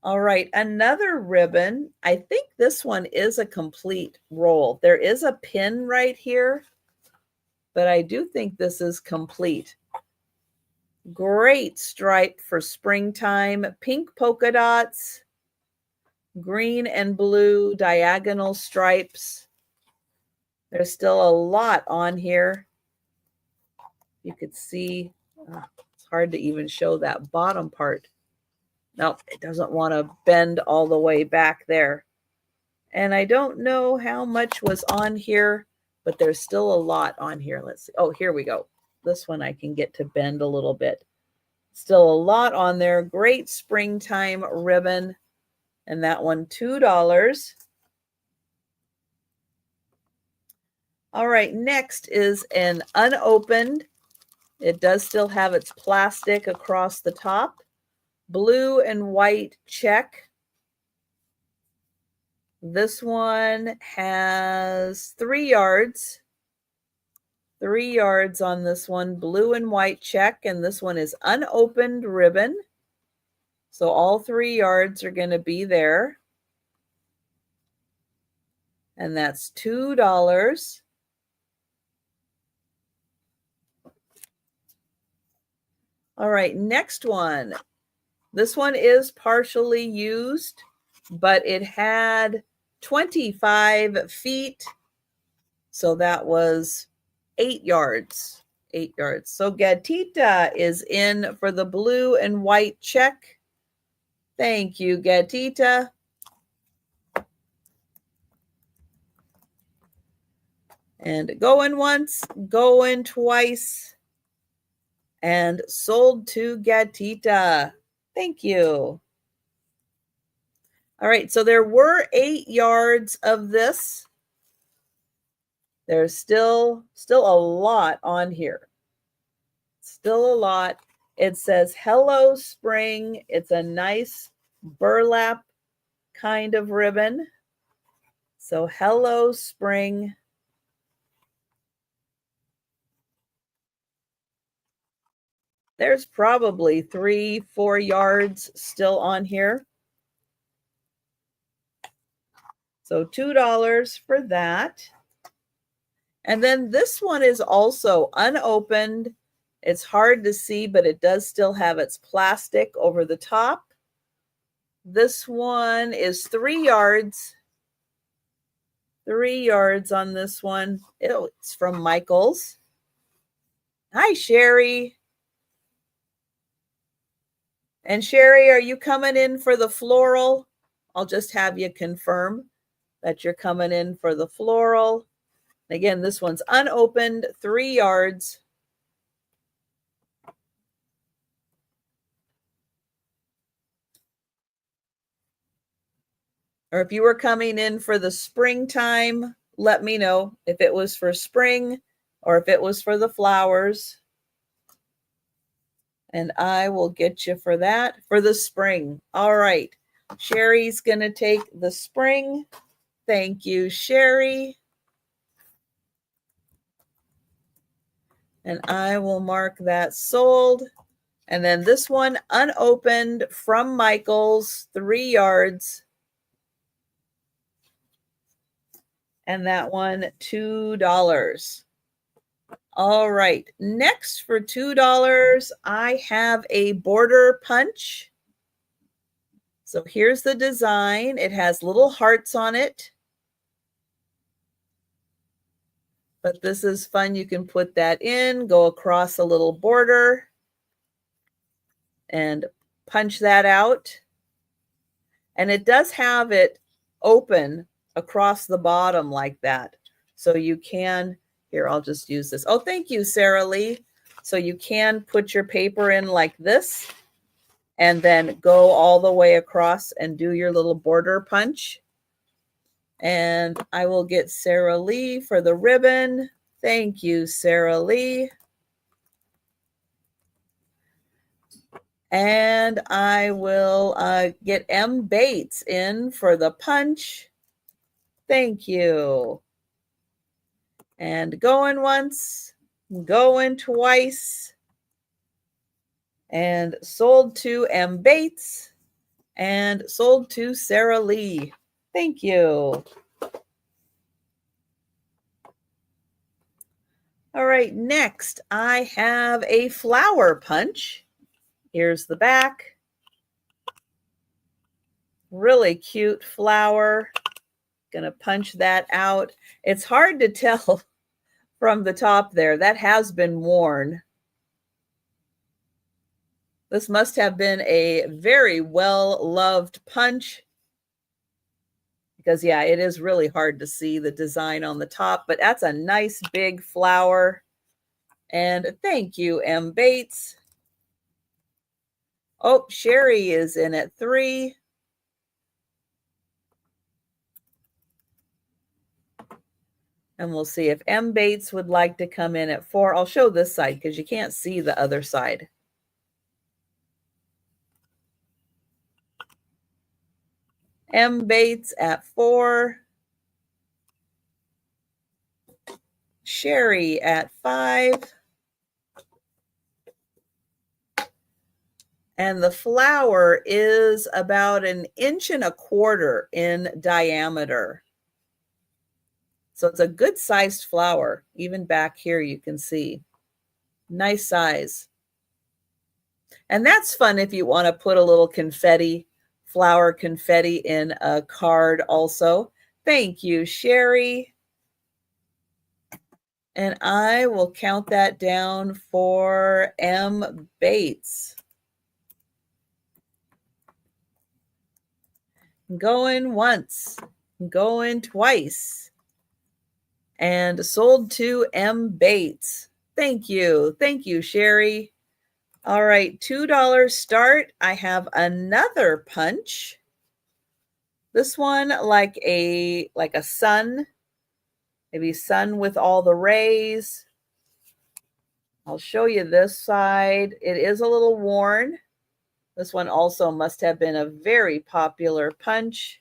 All right, another ribbon. I think this one is a complete roll. There is a pin right here, but I do think this is complete. Great stripe for springtime. Pink polka dots, green and blue diagonal stripes. There's still a lot on here. You could see, it's hard to even show that bottom part. Nope, it doesn't want to bend all the way back there. And I don't know how much was on here, but there's still a lot on here. Let's see. Oh, here we go. This one I can get to bend a little bit. Still a lot on there. Great springtime ribbon. And that one, $2. All right, next is an unopened It does still have its plastic across the top. Blue and white check. This one has 3 yards. 3 yards on this one, blue and white check, and this one is unopened ribbon. So all 3 yards are going to be there. And that's $2. All right, next one. This one is partially used, but it had 25 feet. So that was 8 yards. 8 yards. So Gatita is in for the blue and white check. Thank you, Gatita. And going once, going twice, and sold to Gatita. Thank you. All right, so there were 8 yards of this. There's still a lot on here. Still a lot. It says Hello Spring. It's a nice burlap kind of ribbon. So Hello Spring. There's probably 3-4 yards still on here. So $2 for that. And then this one is also unopened. It's hard to see, but it does still have its plastic over the top. This one is 3 yards. 3 yards on this one. It's from Michael's. Hi, Sherry. And Sherry, are you coming in for the floral? I'll just have you confirm that you're coming in for the floral. Again, this one's unopened, 3 yards. Or if you were coming in for the springtime, let me know if it was for spring or if it was for the flowers. And I will get you for that, for the spring. All right. Sherry's going to take the spring. Thank you, Sherry. And I will mark that sold. And then this one unopened from Michael's, 3 yards. And that one, $2. All right. Next for $2, I have a border punch. So here's the design. It has little hearts on it. But this is fun. You can put that in, go across a little border, and punch that out. And it does have it open across the bottom like that. So you can, here, I'll just use this. Oh, thank you, Sarah Lee. So you can put your paper in like this and then go all the way across and do your little border punch. And I will get Sarah Lee for the ribbon. Thank you, Sarah Lee. And I will get M. Bates in for the punch. Thank you. And going once, going twice. And sold to M. Bates. And sold to Sarah Lee. Thank you. All right, next I have a flower punch. Here's the back. Really cute flower. Gonna punch that out. It's hard to tell from the top there. That has been worn. This must have been a very well-loved punch because, yeah, it is really hard to see the design on the top, but that's a nice big flower. And thank you, M. Bates. Oh, Sherry is in at 3. And we'll see if M. Bates would like to come in at 4. I'll show this side because you can't see the other side. M. Bates at 4. Sherry at 5. And the flower is about 1.25 inches in diameter. So it's a good sized flower. Even back here you can see. Nice size. And that's fun if you want to put a little confetti, flower confetti in a card also. Thank you, Sherry. And I will count that down for M. Bates. Going once, going twice. And sold to M. Bates. Thank you. Thank you, Sherry. All right, $2 start. I have another punch. This one like a sun. Maybe sun with all the rays. I'll show you this side. It is a little worn. This one also must have been a very popular punch.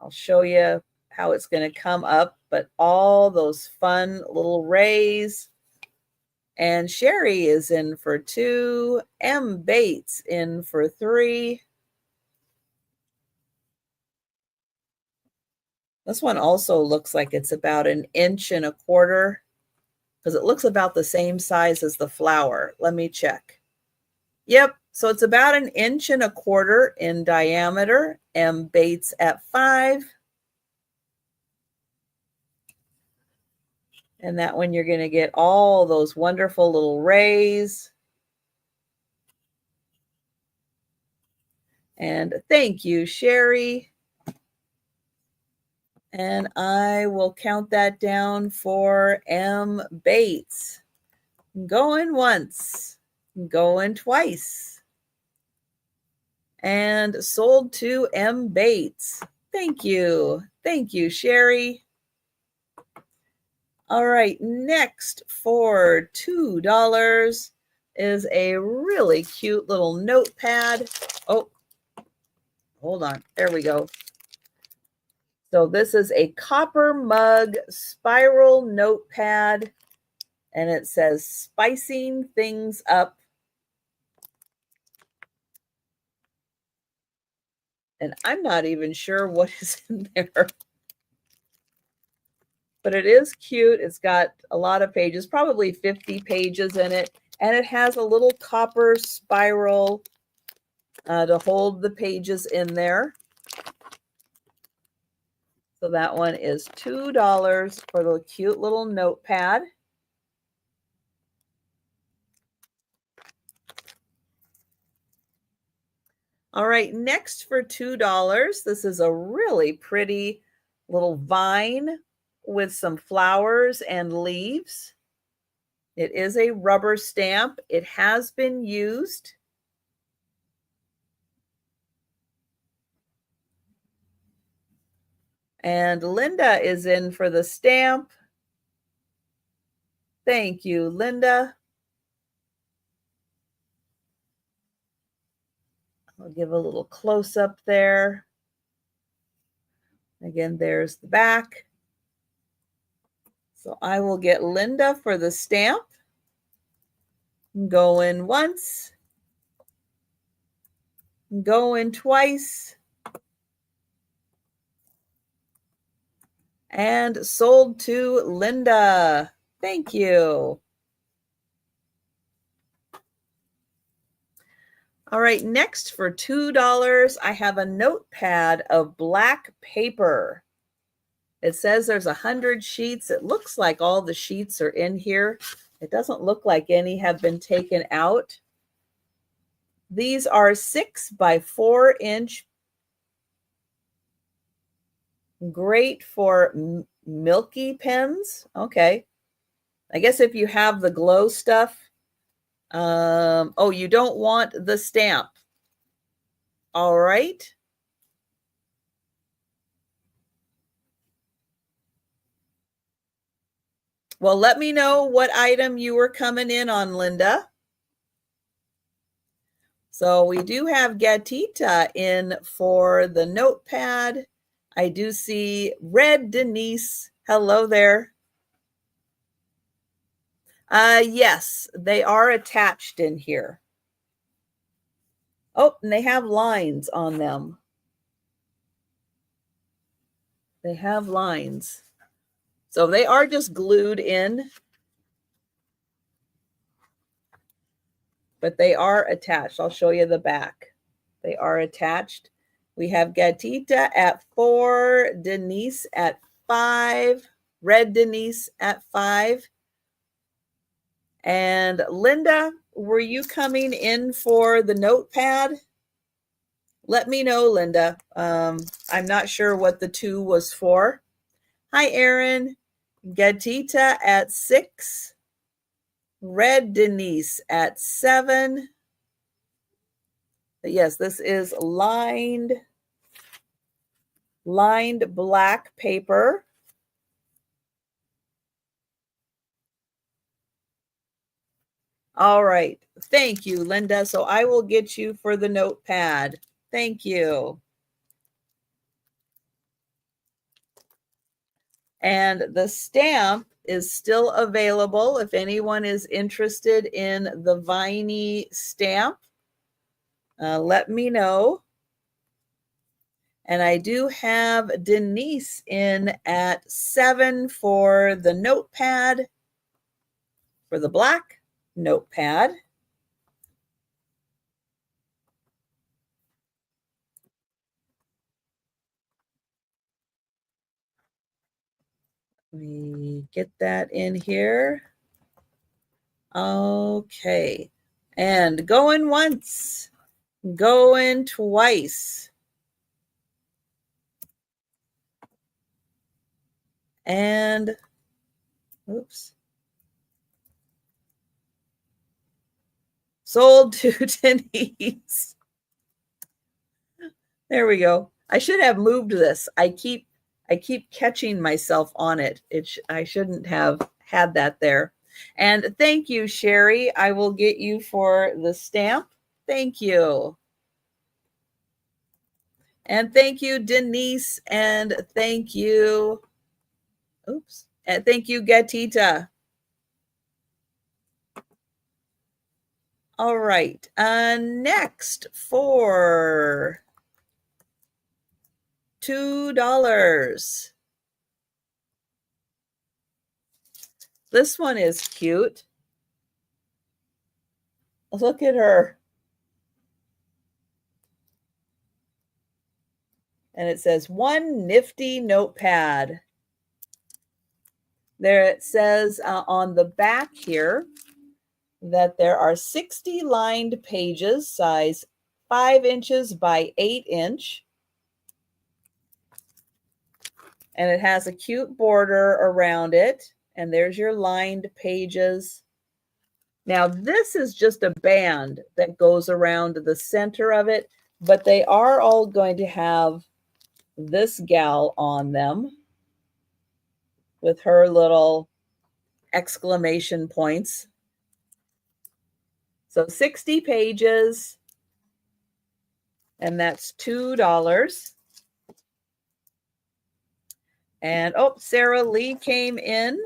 I'll show you how it's going to come up, but all those fun little rays. And Sherry is in for 2. M. Bates in for 3. This one also looks like it's about 1.25 inches because it looks about the same size as the flower. Let me check. Yep, so it's about 1.25 inches in diameter. M. Bates at 5. And that one you're going to get all those wonderful little rays. And thank you, Sherry. And I will count that down for M. Bates. Going once, going twice. And sold to M. Bates. Thank you. Thank you, Sherry. All right, next for $2 is a really cute little notepad. Oh, hold on. There we go. So this is a copper mug spiral notepad, and it says spicing things up. And I'm not even sure what is in there. But it is cute. It's got a lot of pages, probably 50 pages in it. And it has a little copper spiral to hold the pages in there. So that one is $2 for the cute little notepad. All right, next for $2, this is a really pretty little vine with some flowers and leaves. It is a rubber stamp. It has been used. And Linda is in for the stamp. Thank you, Linda. I'll give a little close-up there. Again, there's the back. So I will get Linda for the stamp. Go in once. Go in twice. And sold to Linda. Thank you. All right, next for $2, I have a notepad of black paper. It says there's 100 sheets. It looks like all the sheets are in here. It doesn't look like any have been taken out. These are 6 by 4 inch. Great for milky pens. Okay. I guess if you have the glow stuff. Oh, you don't want the stamp. All right. Well, let me know what item you were coming in on, Linda. So we do have Gatita in for the notepad. I do see Red Denise. Hello there. Yes, they are attached in here. Oh, and they have lines on them. They have lines. So they are just glued in, but they are attached. I'll show you the back. They are attached. We have Gatita at 4, Denise at 5, Red Denise at 5. And Linda, were you coming in for the notepad? Let me know, Linda. I'm not sure what the 2 was for. Hi, Aaron. Gatita at 6. Red Denise at 7. Yes, this is lined black paper. All right. Thank you, Linda. So I will get you for the notepad. Thank you. And the stamp is still available if anyone is interested in the Viney stamp. Let me know. And I do have Denise in at 7 for the notepad, for the black notepad. Let me get that in here. Okay. And going once, going twice. And, oops. Sold to Denise. There we go. I should have moved this. I keep catching myself on it. I shouldn't have had that there. And thank you, Sherry. I will get you for the stamp. Thank you. And thank you, Denise. And thank you. Oops. And thank you, Gatita. All right. Next for $2. This one is cute. Look at her. And it says one nifty notepad. There it says on the back here that there are 60 lined pages, size 5 inches by 8 inch. And it has a cute border around it. And there's your lined pages. Now, this is just a band that goes around the center of it, but they are all going to have this gal on them with her little exclamation points. So 60 pages, and that's $2. And oh, Sarah Lee came in.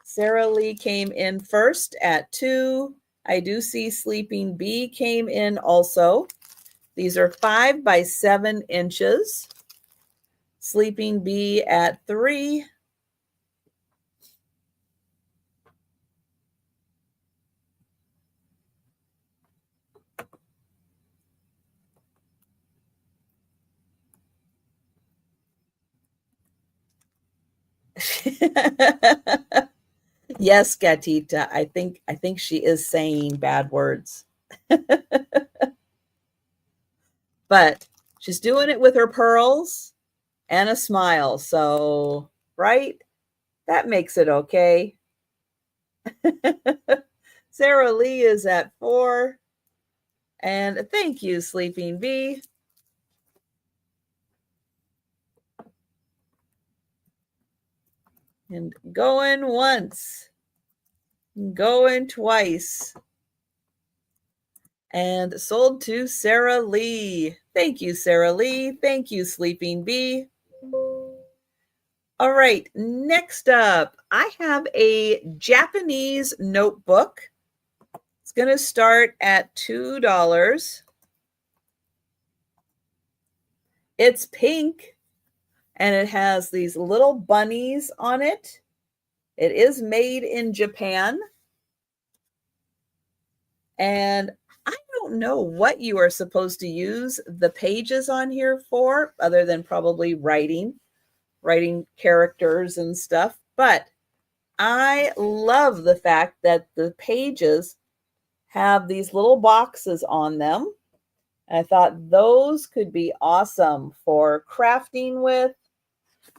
Sarah Lee came in first at 2. I do see Sleeping Bee came in also. These are 5 by 7 inches. Sleeping Bee at 3. Yes, Gatita. I think she is saying bad words. But she's doing it with her pearls and a smile. So, right? That makes it okay. Sarah Lee is at 4. And thank you, Sleeping Bee. And going once, going twice. And sold to Sarah Lee. Thank you, Sarah Lee. Thank you, Sleeping Bee. All right, next up, I have a Japanese notebook. It's going to start at $2. It's pink, and it has these little bunnies on it. It is made in Japan. And I don't know what you are supposed to use the pages on here for, other than probably writing characters and stuff. But I love the fact that the pages have these little boxes on them. I thought those could be awesome for crafting with.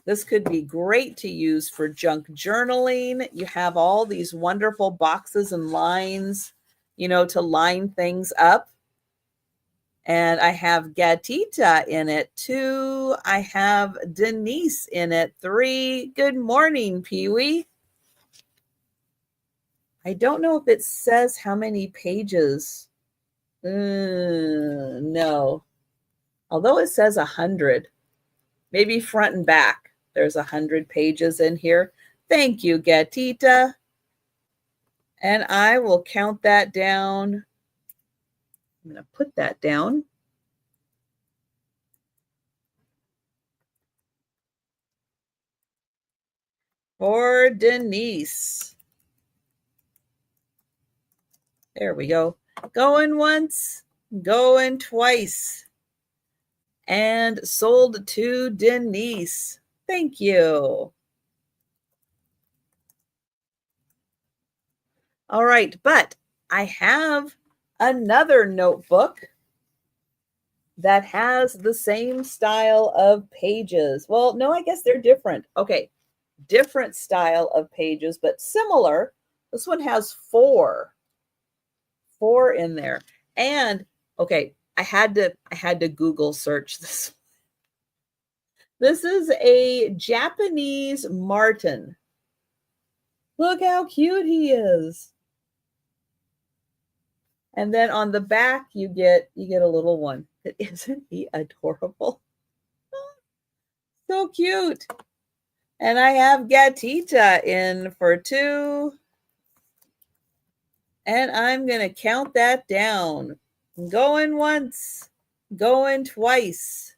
This could be great to use for junk journaling. You have all these wonderful boxes and lines, to line things up. And I have Gatita in it, 2. I have Denise in it, 3. Good morning, Pee-wee. I don't know if it says how many pages. No. Although it says 100. Maybe front and back. There's 100 pages in here. Thank you, Gatita. And I will count that down. I'm going to put that down. For Denise. There we go. Going once, going twice. And sold to Denise. Thank you. All right, but I have another notebook that has the same style of pages. Well, no, I guess they're different. Okay, different style of pages, but similar. This one has 4 in there. And okay, I had to Google search this. This is a Japanese marten. Look how cute he is. And then on the back, you get a little one. Isn't he adorable? So cute. And I have Gatita in for 2. And I'm going to count that down. Going once, going twice.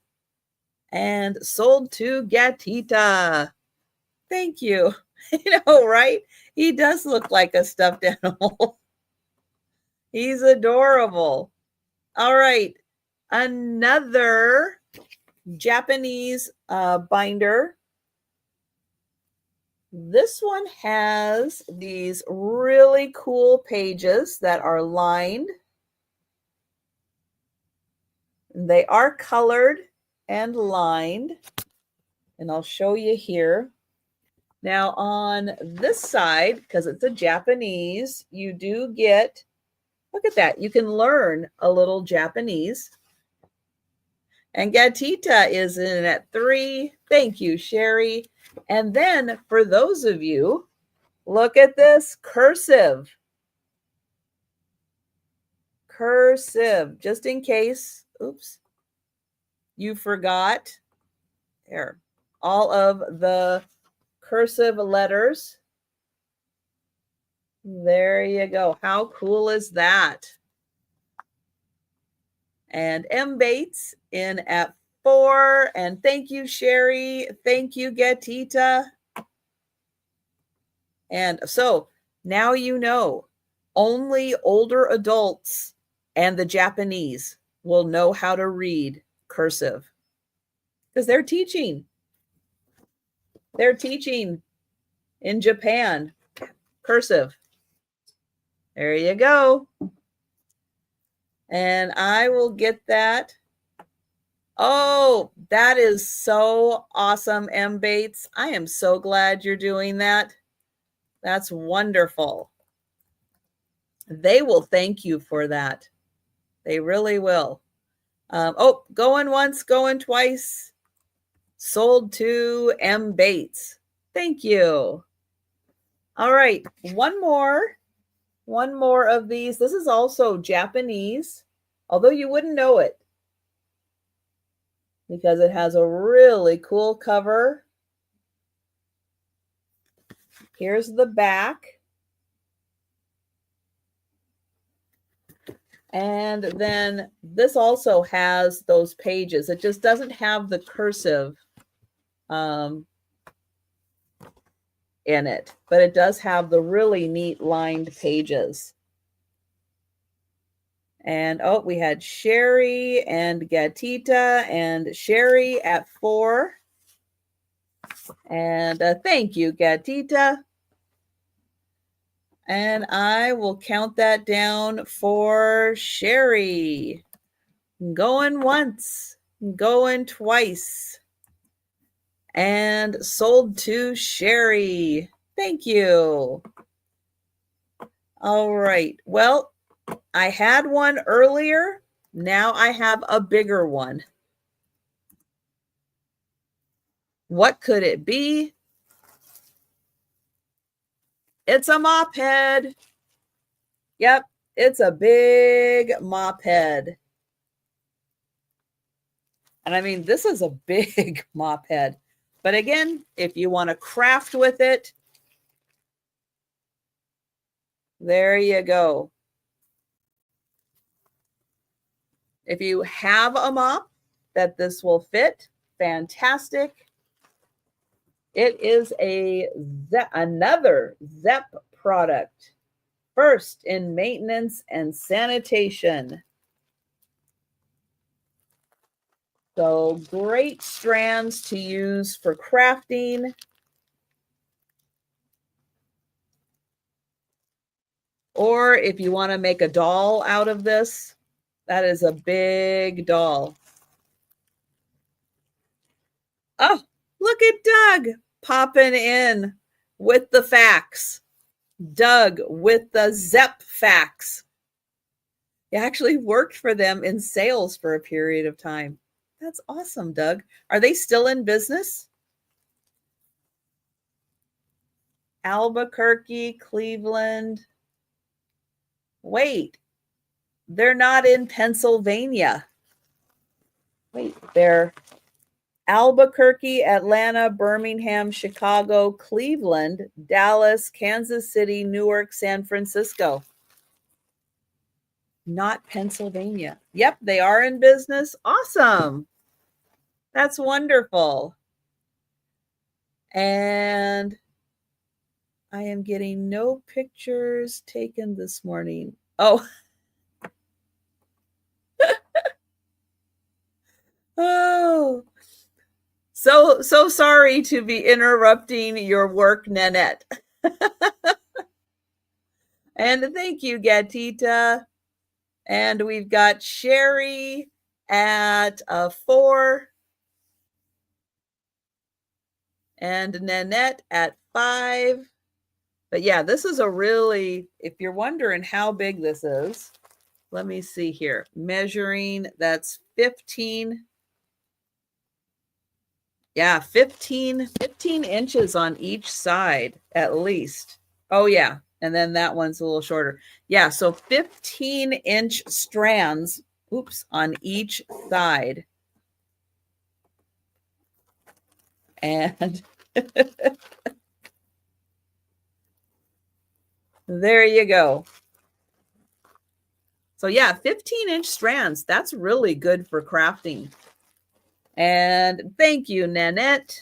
And sold to Gatita. Thank you. Right? He does look like a stuffed animal. He's adorable. All right. Another Japanese binder. This one has these really cool pages that are lined. They are colored and lined. And I'll show you here. Now on this side, because it's a Japanese, you do get, look at that, you can learn a little Japanese. And Gatita is in at 3. Thank you, Sherry. And then for those of you, look at this, cursive. Cursive, just in case, oops, you forgot. There, all of the cursive letters. There you go. How cool is that? And M. Bates in at 4. And thank you, Sherry. Thank you, Gatita. And so now you know, only older adults and the Japanese will know how to read cursive because they're teaching. They're teaching in Japan cursive. There you go. And I will get that. Oh, that is so awesome, M. Bates. I am so glad you're doing that. That's wonderful. They will thank you for that. They really will. Going once, going twice. Sold to M. Bates. Thank you. All right, one more of these. This is also Japanese, although you wouldn't know it because it has a really cool cover. Here's the back. And then this also has those pages. It just doesn't have the cursive in it, but it does have the really neat lined pages. And oh, we had Sherry and Gatita and Sherry at 4. And thank you, Gatita. And I will count that down for Sherry. Going once, going twice. And sold to Sherry. Thank you. All right. Well, I had one earlier. Now I have a bigger one. What could it be? It's a mop head. Yep, it's a big mop head. And I mean, this is a big mop head. But again, if you want to craft with it, there you go. If you have a mop that this will fit, fantastic. It is another ZEP product. First in maintenance and sanitation. So great strands to use for crafting. Or if you want to make a doll out of this, that is a big doll. Oh, look at Doug popping in with the facts. Doug with the ZEP facts. He actually worked for them in sales for a period of time. That's awesome, Doug. Are they still in business? Albuquerque, Cleveland. Wait, they're not in Pennsylvania. Wait, they're Albuquerque, Atlanta, Birmingham, Chicago, Cleveland, Dallas, Kansas City, Newark, San Francisco. Not Pennsylvania. Yep, they are in business. Awesome. That's wonderful. And I am getting no pictures taken this morning. Oh. Oh. So sorry to be interrupting your work, Nanette. And thank you, Gatita. And we've got Sherry at 4. And Nanette at 5. But yeah, this is a really, if you're wondering how big this is, let me see here. Measuring, that's 15. Yeah, 15 inches on each side at least. Oh yeah, and then that one's a little shorter. Yeah, so 15-inch strands, on each side. And there you go. So yeah, 15-inch strands. That's really good for crafting. And thank you, Nanette.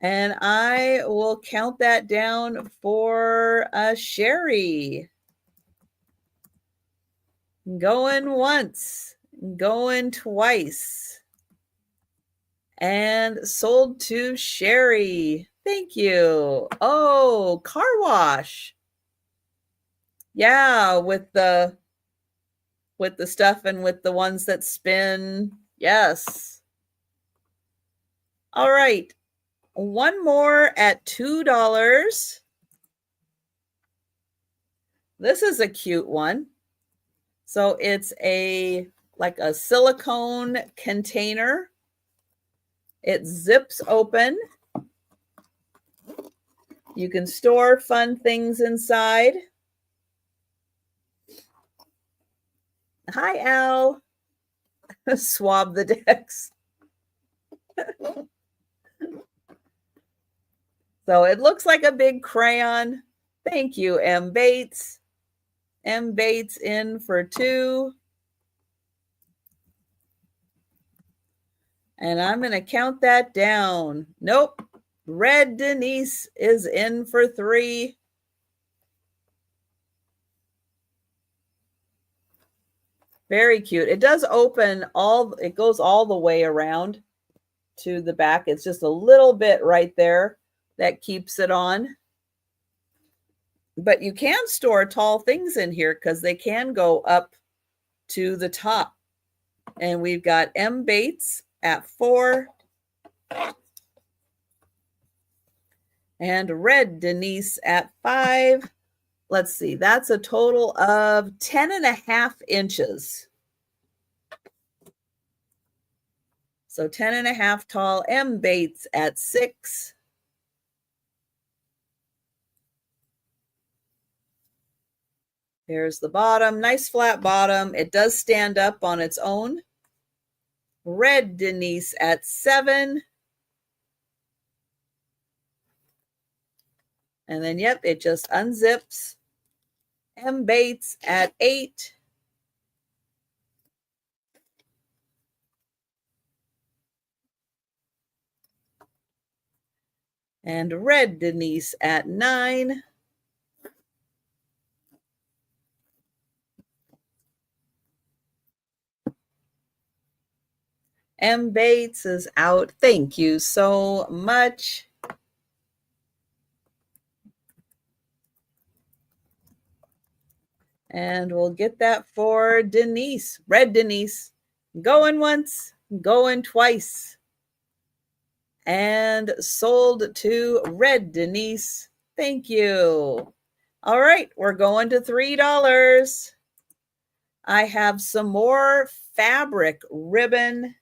And I will count that down for Sherry. Going once, going twice. And sold to Sherry. Thank you. Oh, car wash. Yeah, with the stuff and with the ones that spin. Yes. All right. One more at $2. This is a cute one. So it's like a silicone container. It zips open. You can store fun things inside. Hi, Al. Swab the decks. So it looks like a big crayon. Thank you, M. Bates. M. Bates in for 2. And I'm going to count that down. Nope. Red Denise is in for 3. Very cute. It does open it goes all the way around to the back. It's just a little bit right there that keeps it on. But you can store tall things in here because they can go up to the top. And we've got M. Bates at 4. And Red Denise at 5. Let's see, that's a total of 10.5 inches. So 10.5 tall. M. Bates at 6. Here's the bottom, nice flat bottom. It does stand up on its own. Red Denise at 7. And then, yep, it just unzips. M. Bates at 8. And Red Denise at 9. M. Bates is out. Thank you so much. And we'll get that for Denise. Red Denise. Going once, going twice. And sold to Red Denise. Thank you. All right, we're going to $3. I have some more fabric ribbon.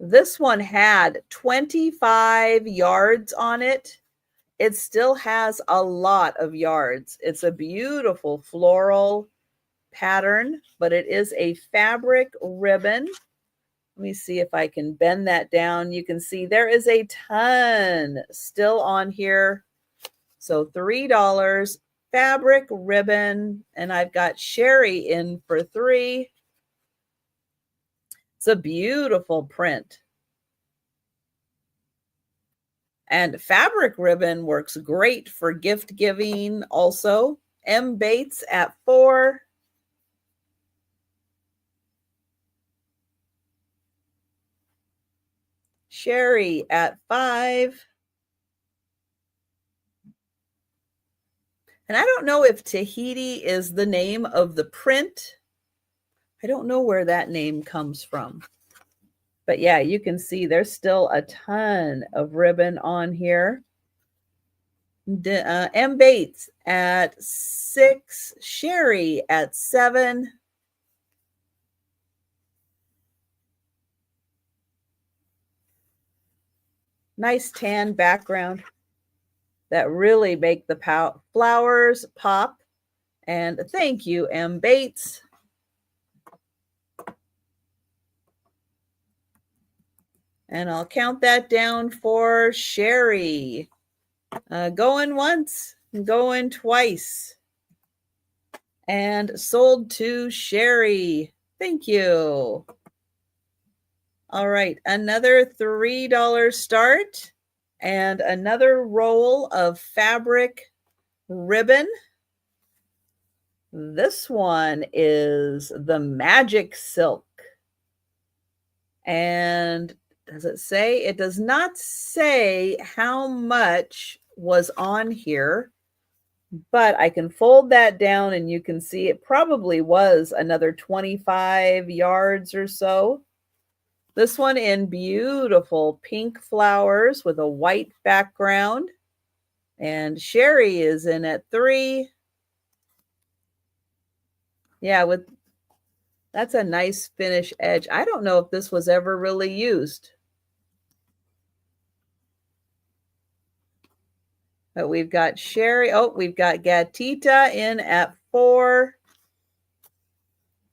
This one had 25 yards on it. It still has a lot of yards. It's a beautiful floral pattern, but it is a fabric ribbon. Let me see if I can bend that down. You can see there is a ton still on here. So $3 fabric ribbon, and I've got Sherry in for 3. It's a beautiful print. And fabric ribbon works great for gift giving also. M. Bates at 4. Sherry at 5. And I don't know if Tahiti is the name of the print. I don't know where that name comes from. But yeah, you can see there's still a ton of ribbon on here. M. Bates at 6. Sherry at 7. Nice tan background that really make the flowers pop. And thank you, M. Bates. And I'll count that down for Sherry. Going once, going twice. And sold to Sherry. Thank you. All right, another $3 start and another roll of fabric ribbon. This one is the Magic Silk. And does it say? It does not say how much was on here, but I can fold that down and you can see it probably was another 25 yards or so. This one in beautiful pink flowers with a white background. And Sherry is in at 3. Yeah, that's a nice finish edge. I don't know if this was ever really used. But we've got Sherry. Oh, we've got Gatita in at 4.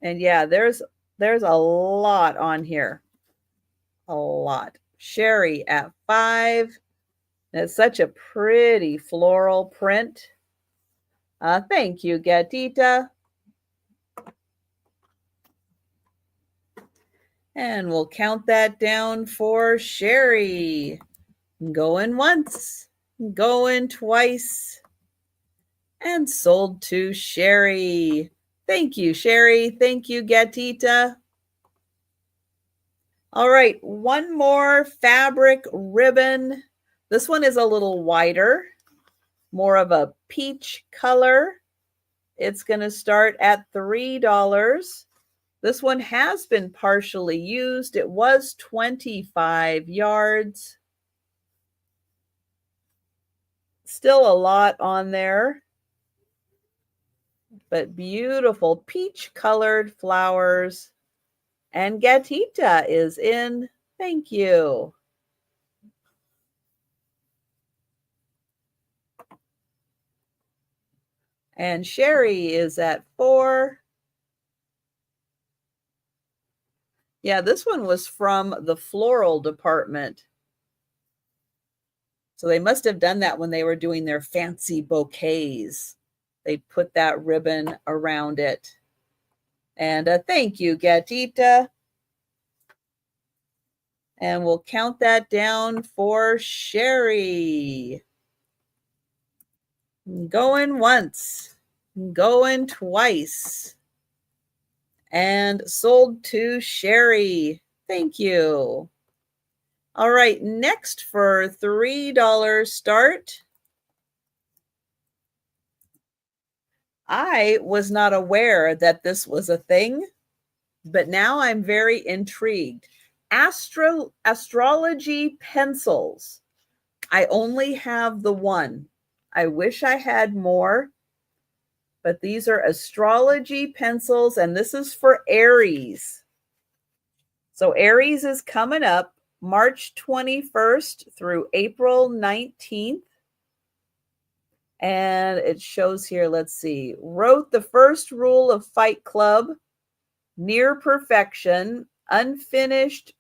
And yeah, there's a lot on here. A lot. Sherry at 5. It's such a pretty floral print. Thank you, Gatita. And we'll count that down for Sherry. Going once, going twice, and sold to Sherry. Thank you, Sherry. Thank you, Gatita. All right, one more fabric ribbon. This one is a little wider, more of a peach color. It's going to start at $3. This one has been partially used. It was 25 yards. Still a lot on there, but beautiful peach colored flowers. And Gatita is in. Thank you. And Sherry is at 4. Yeah, this one was from the floral department. So they must have done that when they were doing their fancy bouquets. They put that ribbon around it. And thank you, Gatita. And we'll count that down for Sherry. Going once, going twice, and sold to Sherry. Thank you. All right, next for $3 start. I was not aware that this was a thing, but now I'm very intrigued. Astrology pencils. I only have the one. I wish I had more, but these are astrology pencils, and this is for Aries. So Aries is coming up March 21st through April 19th. And it shows here, let's see, wrote the first rule of Fight Club, near perfection, unfinished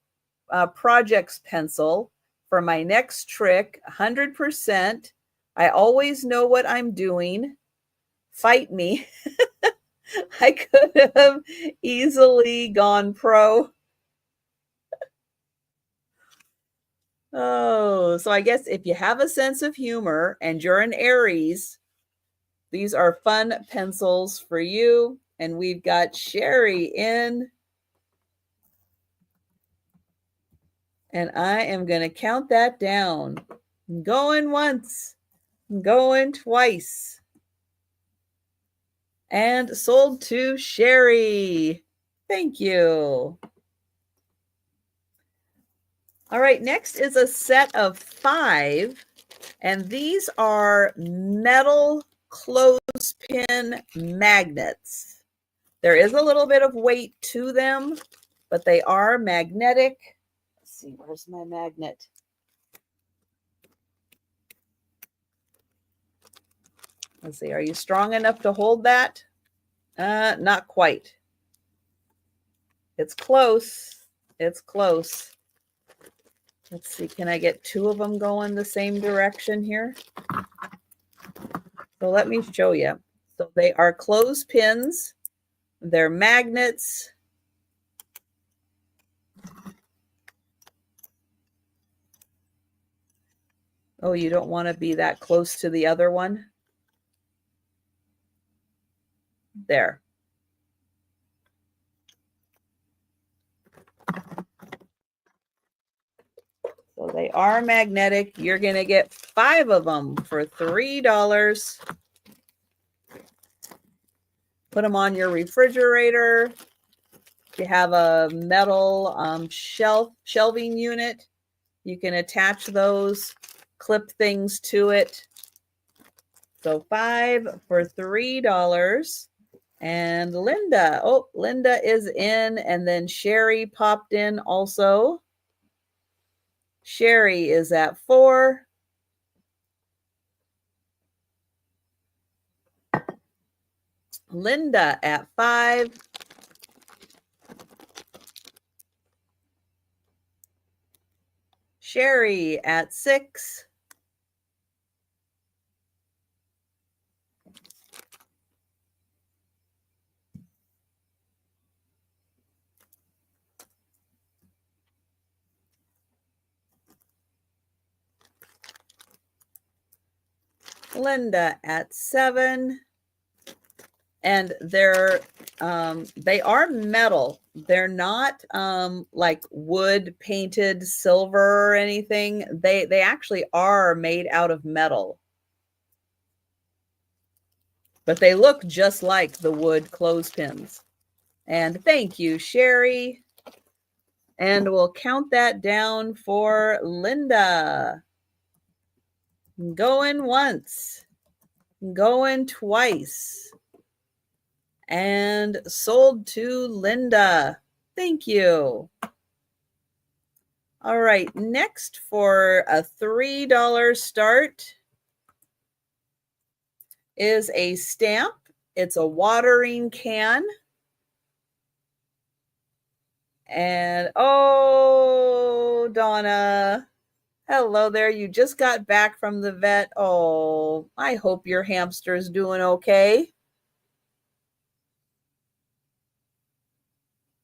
projects pencil for my next trick, 100%. I always know what I'm doing. Fight me. I could have easily gone pro. Oh, so I guess if you have a sense of humor and you're an Aries, these are fun pencils for you. And we've got Sherry in. And I am going to count that down. Going once, going twice. And sold to Sherry. Thank you. All right, next is a set of 5. And these are metal clothespin magnets. There is a little bit of weight to them, but they are magnetic. Let's see, where's my magnet? Let's see, are you strong enough to hold that? Not quite. It's close. It's close. Let's see, can I get 2 of them going the same direction here? So let me show you. So they are clothespins. They're magnets. Oh, you don't want to be that close to the other one? There. So they are magnetic. You're going to get 5 of them for $3. Put them on your refrigerator. If you have a metal shelving unit, you can attach those, clip things to it. So 5 for $3. And Linda, Linda is in, and then Sherry popped in also. Sherry is at 4. Linda at 5. Sherry at 6. Linda at 7. And they are metal. They're not like wood painted silver or anything. They actually are made out of metal. But they look just like the wood clothespins. And thank you, Sherry. And we'll count that down for Linda. Going once, going twice, and sold to Linda. Thank you. All right, next for a $3 start is a stamp. It's a watering can. And oh, Donna, hello there. You just got back from the vet. Oh, I hope your hamster's doing okay.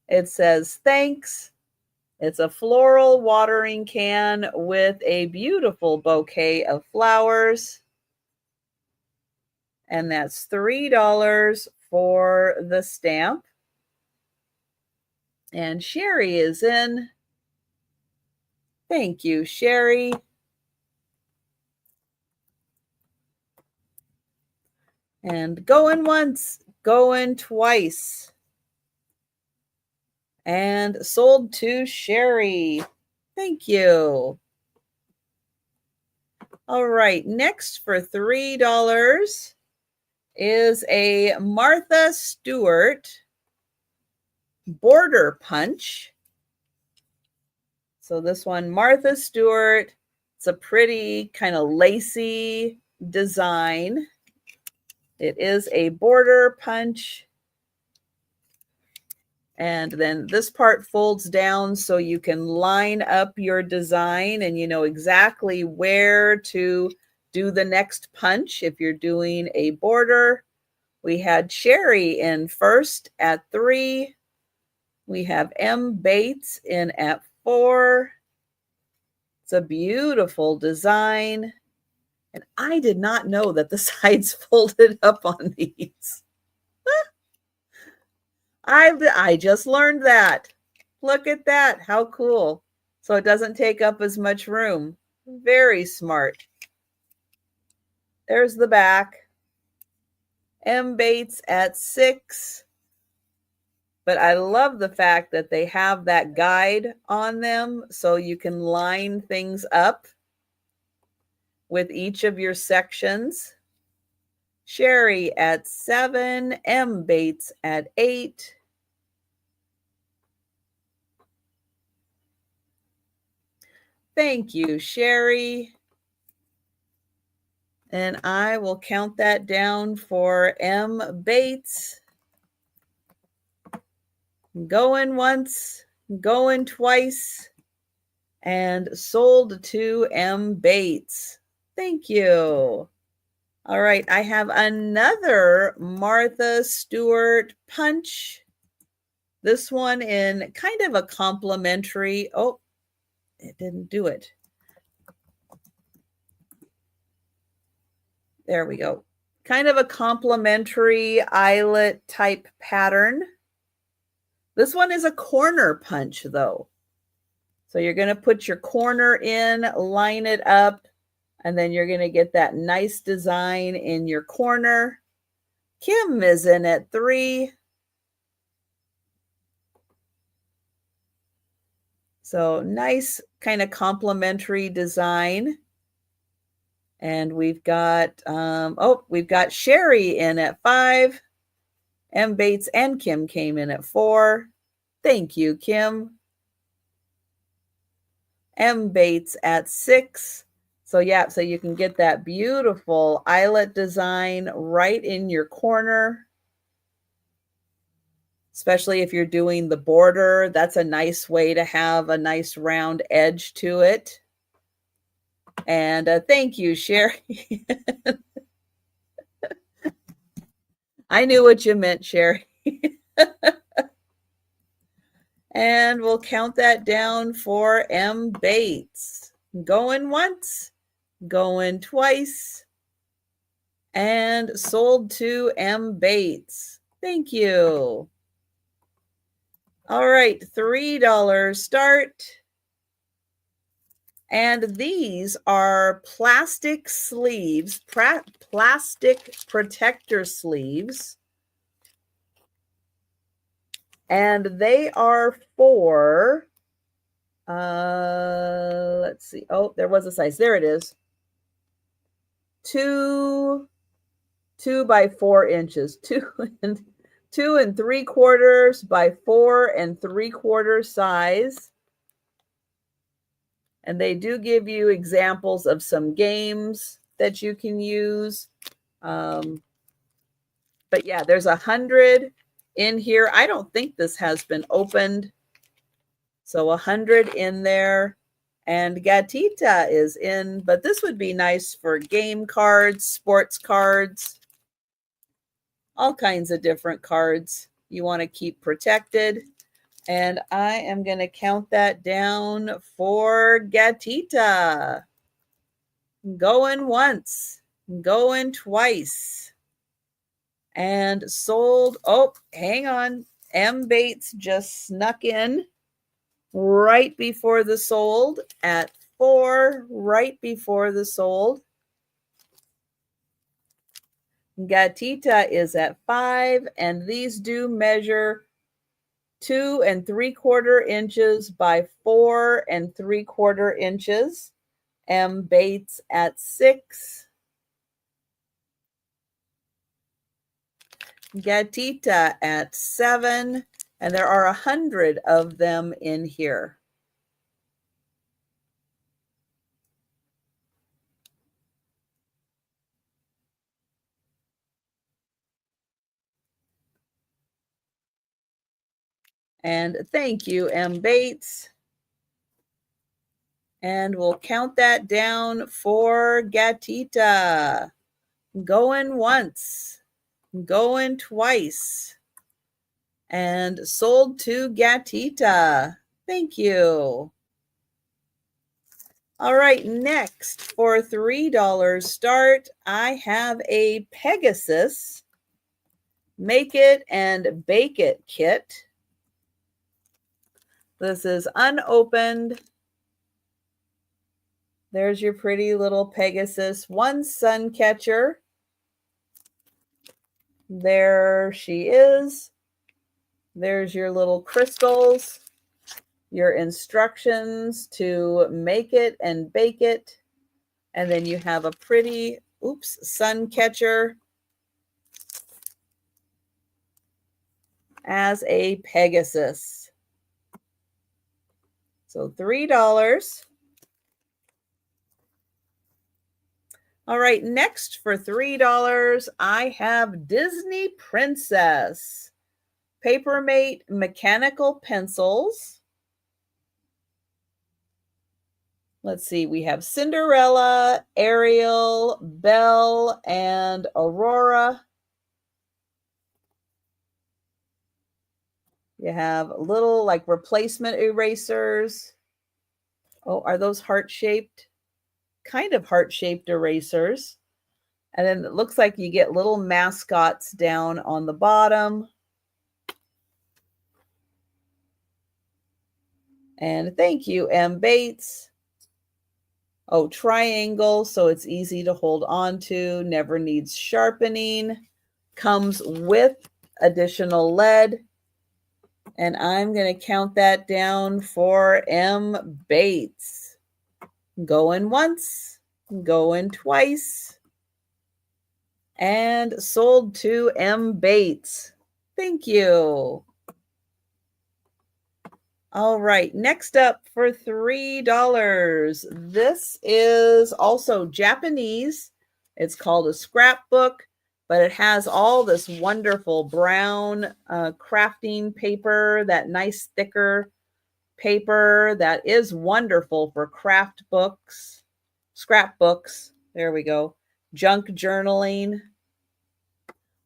It says, thanks. It's a floral watering can with a beautiful bouquet of flowers. And that's $3 for the stamp. And Sherry is in. Thank you, Sherry. And going once, going twice. And sold to Sherry. Thank you. All right, next for $3 is a Martha Stewart border punch. So this one, Martha Stewart, it's a pretty kind of lacy design. It is a border punch. And then this part folds down so you can line up your design and you know exactly where to do the next punch if you're doing a border. We had Sherry in first at 3. We have M. Bates in at 4. It's a beautiful design. And I did not know that the sides folded up on these. I just learned that. Look at that. How cool. So it doesn't take up as much room. Very smart. There's the back. M. Bates at 6. But I love the fact that they have that guide on them so you can line things up with each of your sections. Sherry at 7, M. Bates at 8. Thank you, Sherry. And I will count that down for M. Bates. Going once, going twice, and sold to M. Bates. Thank you. All right, I have another Martha Stewart punch. This one in kind of a complimentary. Oh, it didn't do it. There we go. Kind of a complimentary eyelet type pattern. This one is a corner punch though. So you're going to put your corner in, line it up, and then you're going to get that nice design in your corner. Kim is in at 3. So nice kind of complementary design. And we've got, we've got Sherry in at 5. M. Bates and Kim came in at 4. Thank you, Kim. M. Bates at 6. So yeah, so you can get that beautiful eyelet design right in your corner. especially if you're doing the border. That's a nice way to have a nice round edge to it. And thank you, Sherry. I knew what you meant, Sherry. And we'll count that down for M. Bates. Going once, going twice, and sold to M. Bates. Thank you. All right, $3 start. And these are plastic sleeves, plastic protector sleeves. And they are for, let's see. Oh, there was a size. There it is. 2 by 4 inches. 2 3/4 by 4 3/4 size. And they do give you examples of some games that you can use. But yeah, there's 100 in here. I don't think this has been opened. So 100 in there. And Gatita is in, but this would be nice for game cards, sports cards, all kinds of different cards you want to keep protected. And I am going to count that down for Gatita. Going once, going twice, and sold. Oh, hang on. M. Bates just snuck in right before the sold at 4, right before the sold. Gatita is at 5, and these do measure 2 3/4 inches by 4 3/4 inches. M. Bates at 6. Gatita at 7. And there are 100 of them in here. And thank you, M. Bates. And we'll count that down for Gatita. Going once, going twice, and sold to Gatita. Thank you. All right, next for $3 start, I have a Pegasus Make It and Bake It kit. This is unopened. There's your pretty little Pegasus. One sun catcher. There she is. There's your little crystals, your instructions to make it and bake it. And then you have a pretty, sun catcher as a Pegasus. So $3. All right, next for $3, I have Disney Princess Papermate mechanical pencils. Let's see, we have Cinderella, Ariel, Belle, and Aurora. You have little like replacement erasers. Oh, are those heart-shaped? Kind of heart-shaped erasers. And then it looks like you get little mascots down on the bottom. And thank you, M. Bates. Oh, triangle, so it's easy to hold on to, never needs sharpening, comes with additional lead. And I'm going to count that down for M. Bates. Going once, going twice, and sold to M. Bates. Thank you. All right, next up for $3. This is also Japanese. It's called a scrapbook. but it has all this wonderful brown crafting paper, that nice thicker paper that is wonderful for craft books, scrapbooks. There we go. Junk journaling.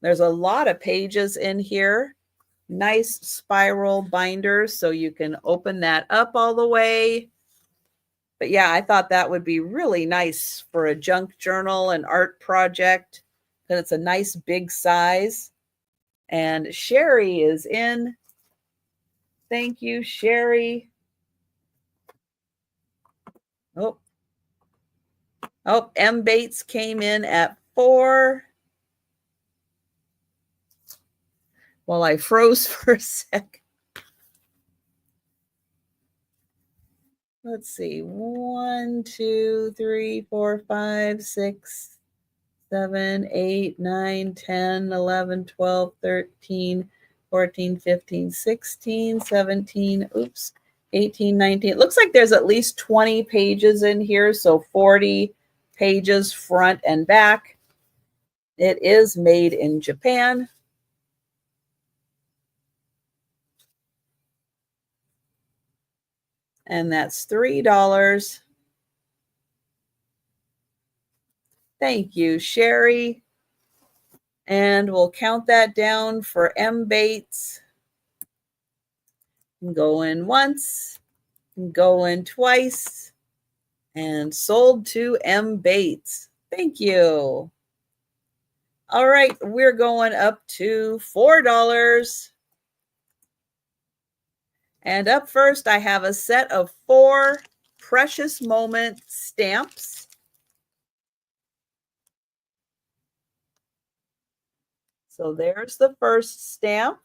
There's a lot of pages in here. Nice spiral binders so you can open that up all the way. But yeah, I thought that would be really nice for a junk journal and art project, because it's a nice big size. And Sherry is in. Thank you, Sherry. Oh, M. Bates came in at 4. Well, I froze for a sec. Let's see. 1, 2, 3, 4, 5, 6, 7, 8, 9, 10, 11, 12, 13, 14, 15, 16, 17, 18, 19. It looks like there's at least 20 pages in here, so 40 pages front and back. It is made in Japan. And that's $3. Thank you, Sherry. And we'll count that down for M. Bates. Go in once, go in twice, and sold to M. Bates. Thank you. All right, we're going up to $4. And up first, I have a set of 4 Precious Moment stamps. So there's the first stamp.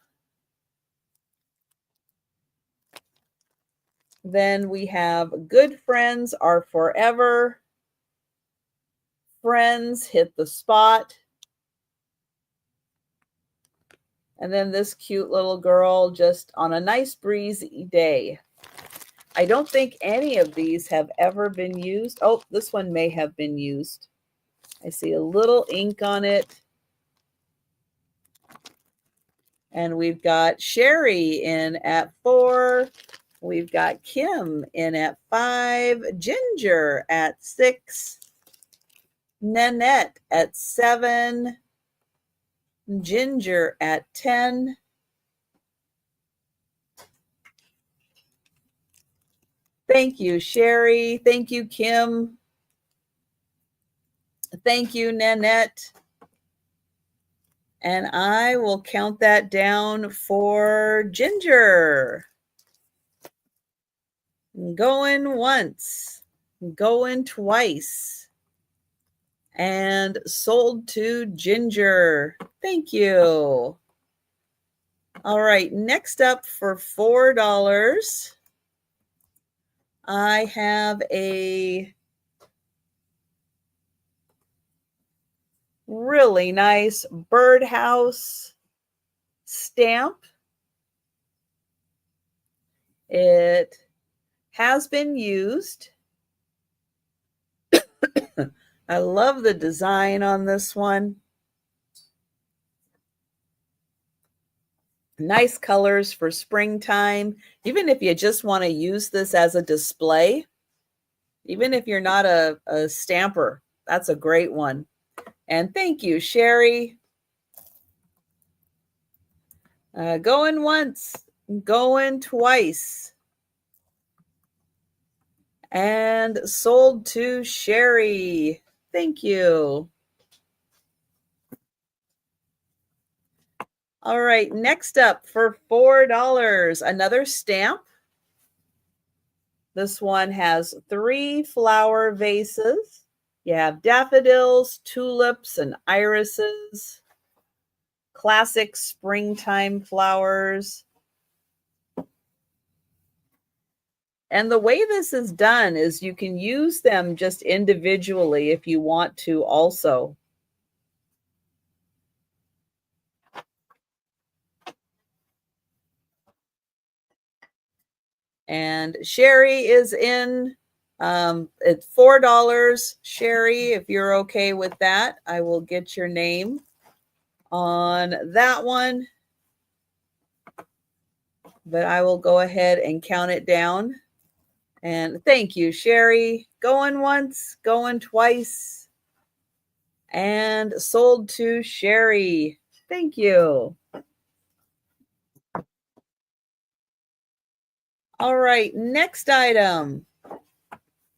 Then we have Good Friends Are Forever. Friends Hit the Spot. And then this cute little girl just on a nice breezy day. I don't think any of these have ever been used. Oh, this one may have been used. I see a little ink on it. And we've got Sherry in at 4. We've got Kim in at 5. Ginger at 6. Nanette at 7. Ginger at 10. Thank you, Sherry. Thank you, Kim. Thank you, Nanette. And I will count that down for Ginger. Going once, going twice, and sold to Ginger. Thank you. All right, next up for $4, I have a really nice birdhouse stamp. It has been used. I love the design on this one. Nice colors for springtime. Even if you just want to use this as a display, even if you're not a stamper, that's a great one. And thank you, Sherry. Going once, going twice. And sold to Sherry. Thank you. All right, next up for $4, another stamp. This one has 3 flower vases. You have daffodils, tulips, and irises. Classic springtime flowers. And the way this is done is you can use them just individually if you want to also. And Sherry is in. It's $4. Sherry, if you're okay with that, I will get your name. on that one, but I will go ahead and count it down. And thank you, Sherry. Going once, going twice, and sold to Sherry. Thank you. All right, next item.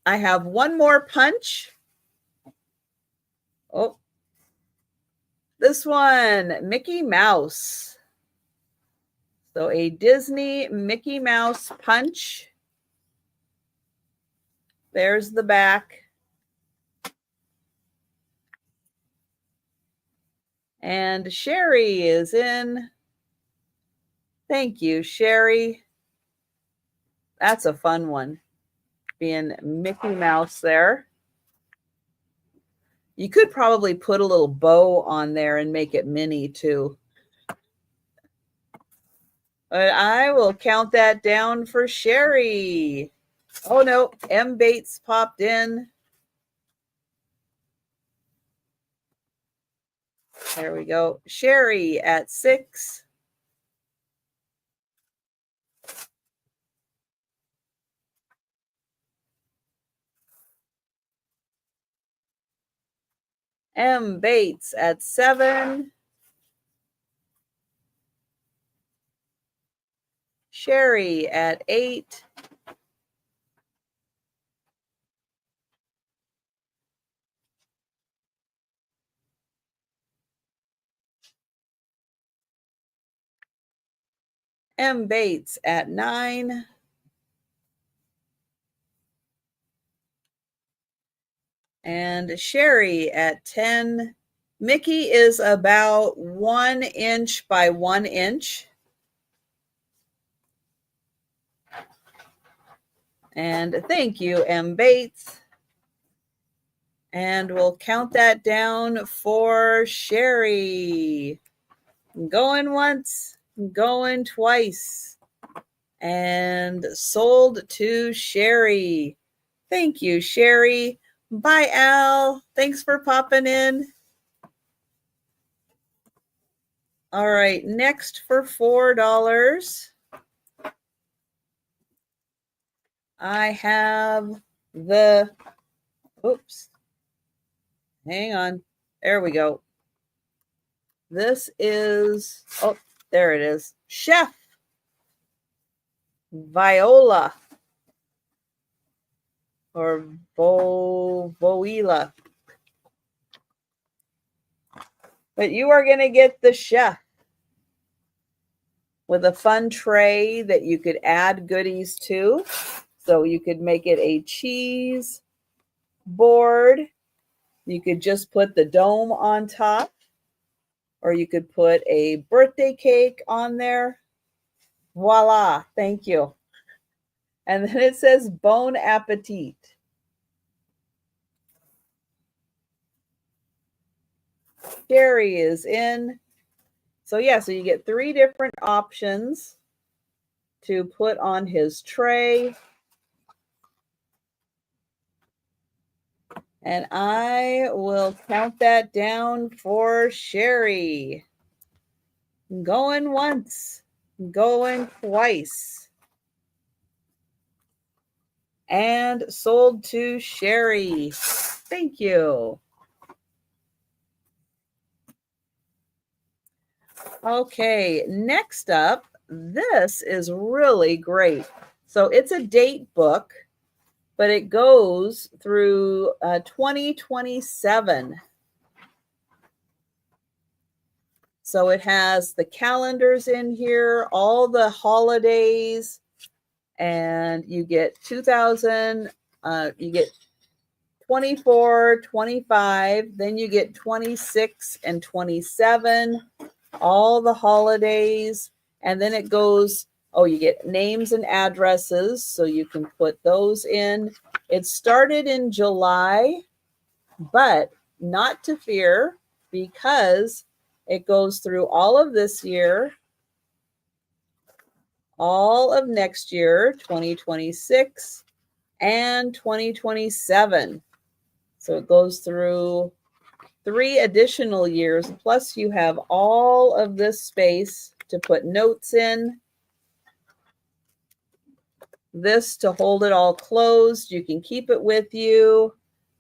I have one more punch. Oh, this one, Mickey Mouse. So a Disney Mickey Mouse punch. There's the back. And Sherry is in. Thank you, Sherry. That's a fun one, being Mickey Mouse there. You could probably put a little bow on there and make it mini too. But I will count that down for Sherry. Oh no, M. Bates popped in. There we go. Sherry at 6. M. Bates at 7. Sherry at 8. M. Bates at 9. And Sherry at 10. Mickey is about 1 inch by 1 inch. And thank you, M. Bates. And we'll count that down for Sherry. Going once, going twice. And sold to Sherry. Thank you, Sherry. Bye, Al. Thanks for popping in. All right, next for $4. I have the, oops, hang on. There we go. This is, oh, there it is. Chef Viola or Voila. But you are going to get the chef with a fun tray that you could add goodies to. So you could make it a cheese board. You could just put the dome on top, or you could put a birthday cake on there. Voila, thank you. And then it says Bon Appetit. Sherry is in. So yeah, so you get 3 different options to put on his tray. And I will count that down for Sherry. Going once, going twice. And sold to Sherry. Thank you. Okay, next up, this is really great. So it's a date book, but it goes through 2027. So it has the calendars in here, all the holidays, and you get 2000, you get 24, 25, then you get 26 and 27, all the holidays, and then it goes, oh, you get names and addresses, so you can put those in. It started in July, but not to fear, because it goes through all of this year, all of next year, 2026, and 2027. So it goes through 3 additional years, plus you have all of this space to put notes in. This to hold it all closed. You can keep it with you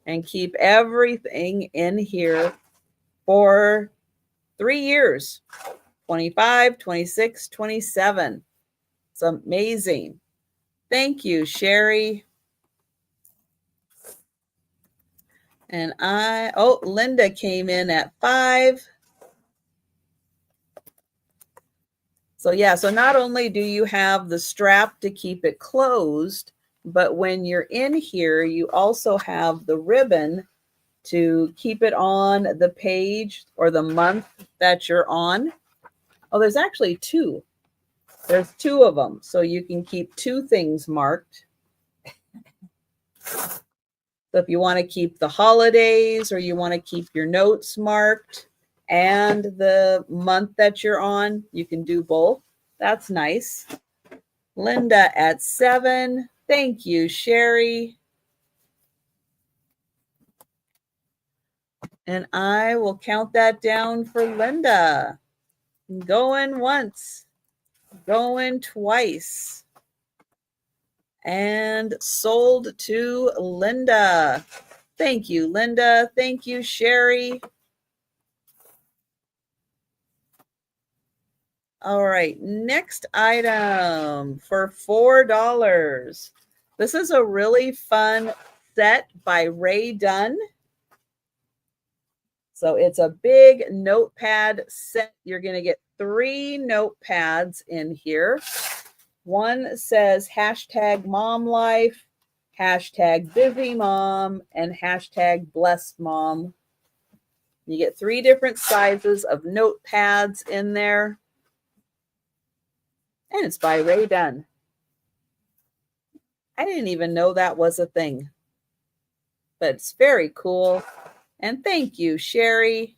and keep everything in here for 3 years, 25, 26, 27. It's amazing. Thank you, Sherry. And Linda came in at 5. So yeah, so not only do you have the strap to keep it closed, but when you're in here, you also have the ribbon to keep it on the page or the month that you're on. Oh, there's actually 2. There's 2 of them, so you can keep 2 things marked. So if you want to keep the holidays or you want to keep your notes marked and the month that you're on, you can do both. That's nice. Linda at 7. Thank you, Sherry. And I will count that down for Linda. Going once, going twice. And sold to Linda. Thank you, Linda. Thank you, Sherry. All right, next item for $4. This is a really fun set by Ray Dunn. So it's a big notepad set. You're going to get 3 notepads in here. One says #MomLife, #BusyMom, and #BlessedMom. You get 3 different sizes of notepads in there. And it's by Ray Dunn. I didn't even know that was a thing. But it's very cool. And thank you, Sherry.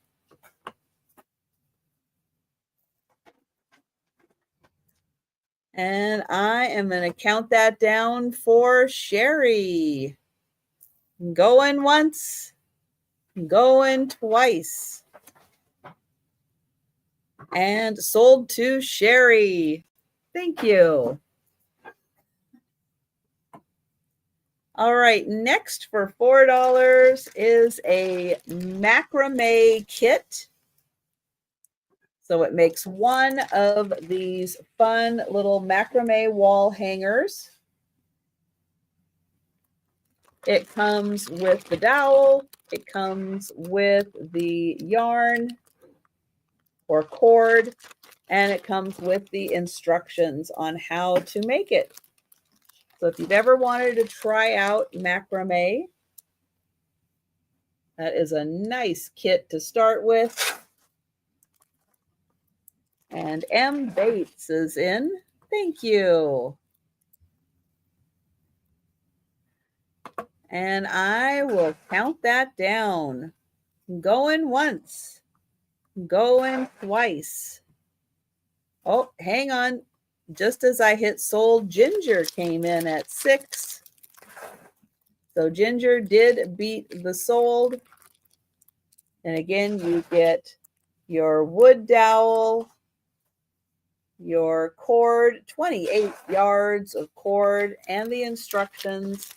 And I am going to count that down for Sherry. Going once, going twice. And sold to Sherry. Thank you. All right, next for $4 is a macrame kit. So it makes one of these fun little macrame wall hangers. It comes with the dowel. It comes with the yarn or cord, and it comes with the instructions on how to make it. So if you've ever wanted to try out macrame, that is a nice kit to start with. And M. Bates is in. Thank you. And I will count that down. Going once, going twice. Oh, hang on. Just as I hit sold, Ginger came in at 6. So Ginger did beat the sold. And again, you get your wood dowel, your cord, 28 yards of cord, and the instructions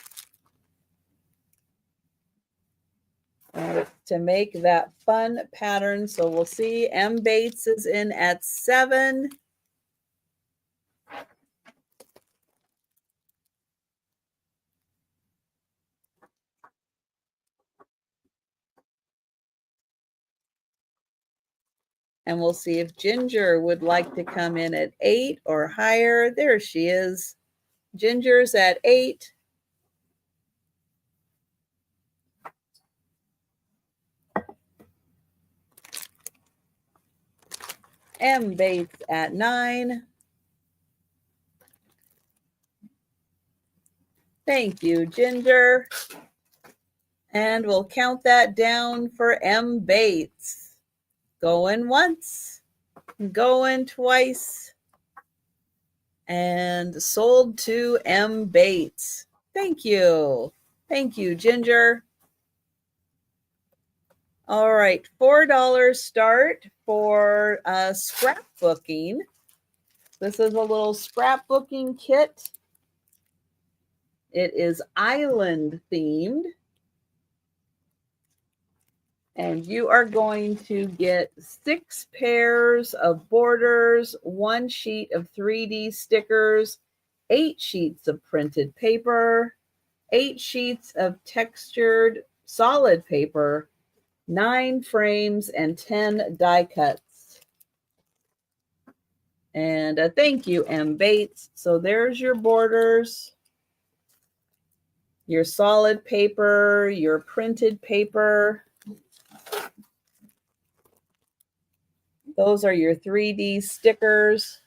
to make that fun pattern. So we'll see. M. Bates is in at 7. And we'll see if Ginger would like to come in at 8 or higher. There she is. Ginger's at 8. M. Bates at 9. Thank you, Ginger. And we'll count that down for M. Bates. Going once, going twice, and sold to M. Bates. Thank you. Thank you, Ginger. All right, $4 start for scrapbooking. This is a little scrapbooking kit. It is island themed. And you are going to get 6 pairs of borders, 1 sheet of 3D stickers, 8 sheets of printed paper, 8 sheets of textured solid paper, 9 frames, and 10 die cuts. And thank you, M. Bates. So there's your borders, your solid paper, your printed paper. Those are your 3D stickers.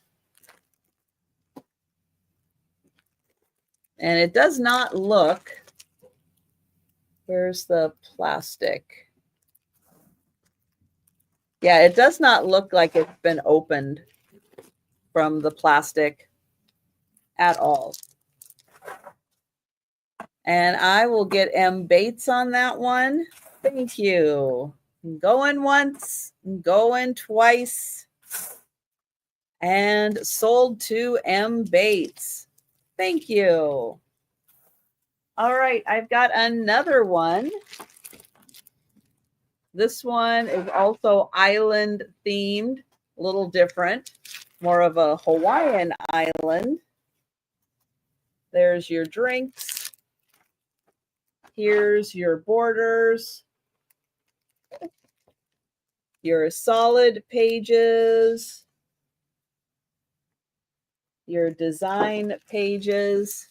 And it does not look, where's the plastic? Yeah, it does not look like it's been opened from the plastic at all. And I will get M. Bates on that one. Thank you. Going once, going twice, and sold to M. Bates. Thank you. All right, I've got another one. This one is also island themed, a little different, more of a Hawaiian island. There's your drinks. Here's your borders, your solid pages, your design pages.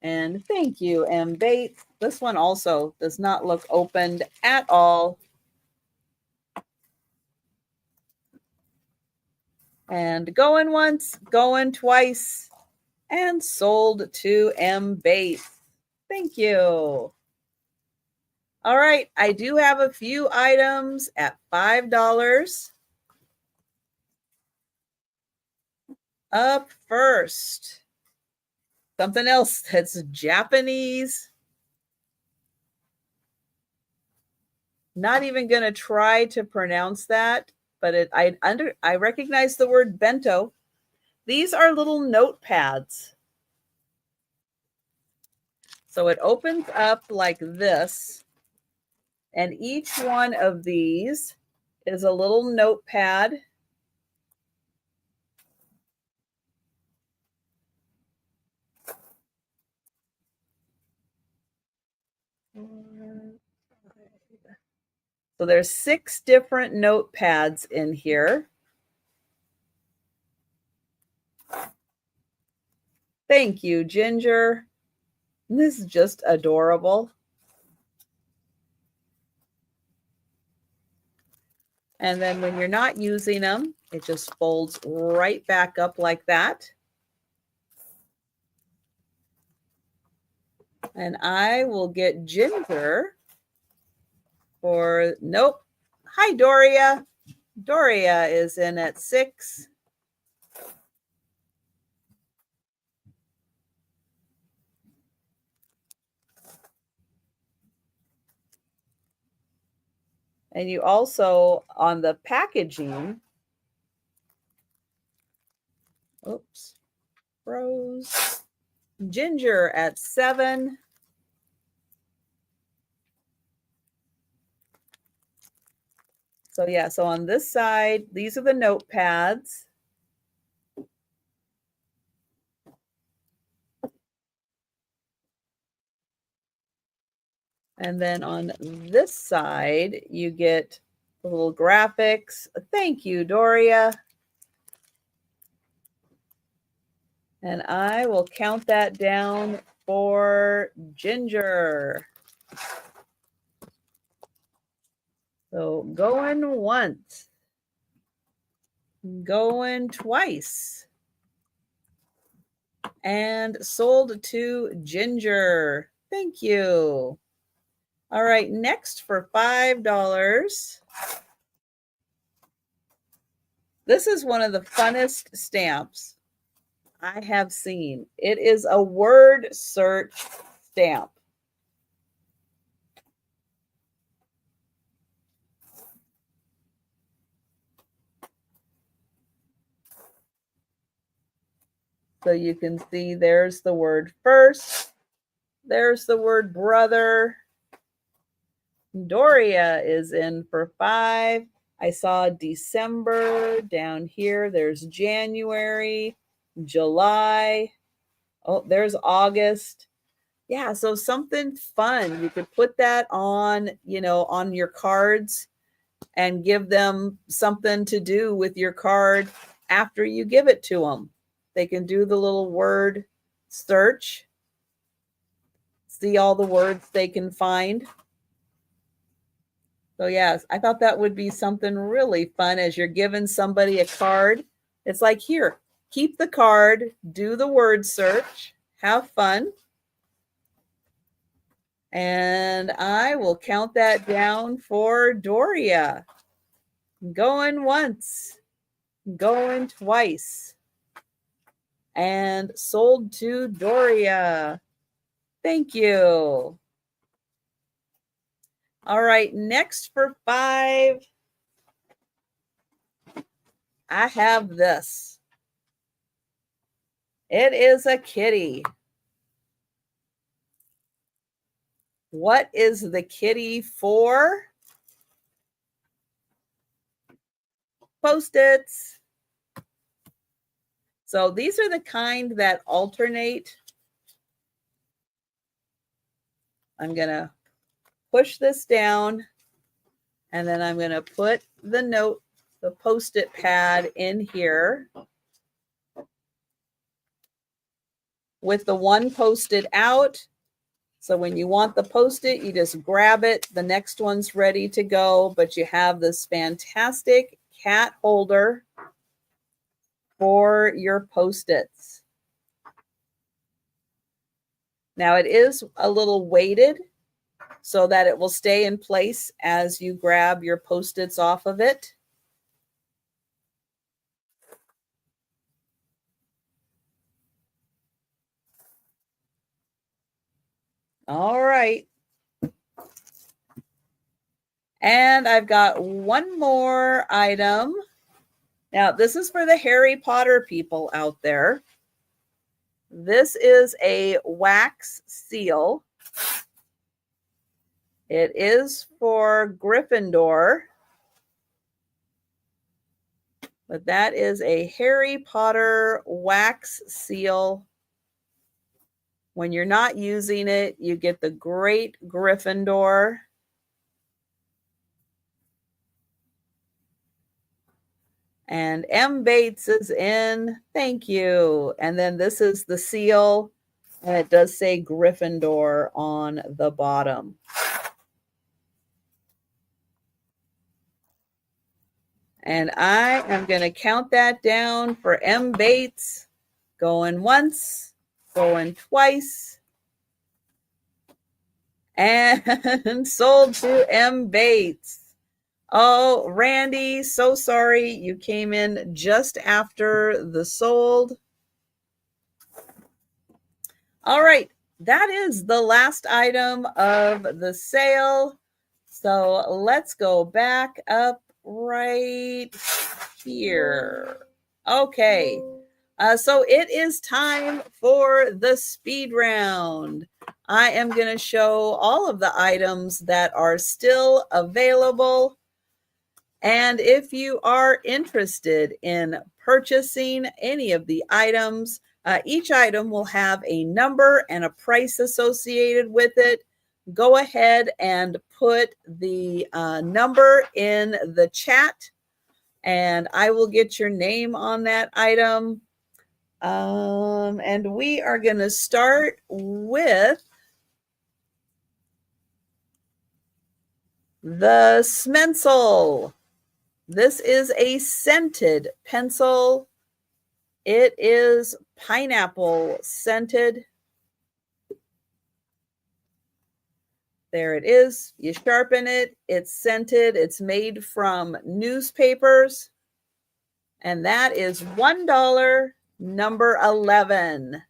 And thank you, M. Bates. This one also does not look opened at all. And going once, going twice, and sold to M. Bates. Thank you. All right, I do have a few items at $5. Up first, something else that's Japanese. Not even going to try to pronounce that, but I recognize the word bento. These are little notepads. So it opens up like this, and each one of these is a little notepad. So there's 6 different notepads in here. Thank you, Ginger. This is just adorable. And then when you're not using them, it just folds right back up like that. And I will get Ginger for, nope. Hi, Doria. Doria is in at 6. And you also, on the packaging, oops, froze. Ginger at 7. So yeah, so on this side, these are the notepads. And then on this side, you get the little graphics. Thank you, Doria. And I will count that down for Ginger. So going once, going twice, and sold to Ginger. Thank you. All right, next for $5. This is one of the funnest stamps I have seen. It is a word search stamp. So you can see there's the word first. There's the word brother. Doria is in for 5. I saw December down here. There's January, July. Oh, there's August. Yeah, so something fun. You could put that on, on your cards and give them something to do with your card after you give it to them. They can do the little word search, see all the words they can find. So yes, I thought that would be something really fun as you're giving somebody a card. It's like, here, keep the card, do the word search, have fun. And I will count that down for Doria. Going once, going twice. And sold to Doria. Thank you. All right, next for 5, I have this. It is a kitty. What is the kitty for? Post-its. So these are the kind that alternate. I'm going to push this down, and then I'm going to put the note, the Post-it pad in here with the one Post-it out. So when you want the Post-it, you just grab it. The next one's ready to go, but you have this fantastic cat holder for your Post-its. Now it is a little weighted so that it will stay in place as you grab your Post-its off of it. All right. And I've got one more item. Now, this is for the Harry Potter people out there. This is a wax seal. It is for Gryffindor. But that is a Harry Potter wax seal. When you're not using it, you get the Great Gryffindor. And M. Bates is in. Thank you. And then this is the seal. And it does say Gryffindor on the bottom. And I am going to count that down for M. Bates. Going once, going twice. And sold to M. Bates. Oh, Randy, so sorry. You came in just after the sold. All right, that is the last item of the sale. So let's go back up right here. Okay, so it is time for the speed round. I am going to show all of the items that are still available. And if you are interested in purchasing any of the items, each item will have a number and a price associated with it. Go ahead and put the number in the chat, and I will get your name on that item. And we are going to start with the Smensel. This is a scented pencil. It is pineapple scented. There it is. You sharpen it. It's scented. It's made from newspapers. And that is $1, number 11.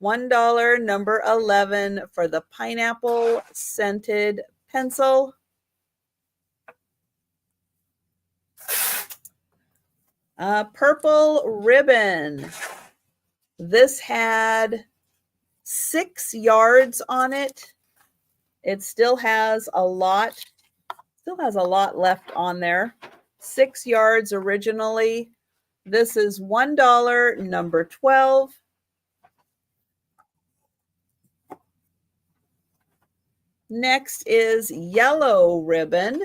$1, number 11 for the pineapple scented pencil. Purple ribbon. This had 6 yards on it. It still has a lot left on there. 6 yards originally. This is $1, number 12. Next is yellow ribbon.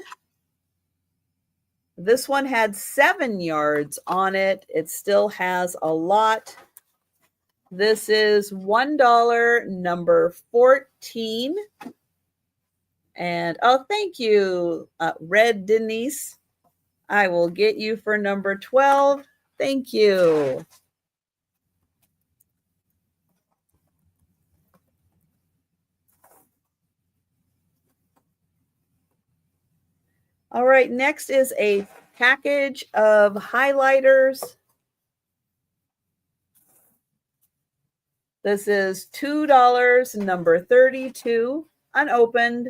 This one had 7 yards on it. It still has a lot. This is $1, number 14. And oh, thank you, Red Denise. I will get you for number 12. Thank you. All right, next is a package of highlighters. This is $2, number 32, unopened.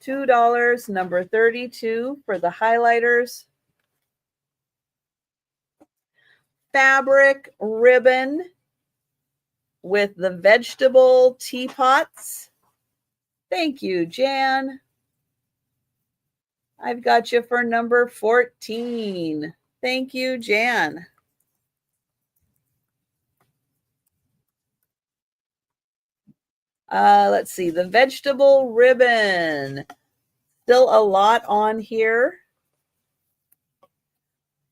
$2, number 32 for the highlighters. Fabric ribbon with the vegetable teapots. Thank you, Jan. I've got you for number 14. Thank you, Jan. Let's see, the vegetable ribbon. Still a lot on here.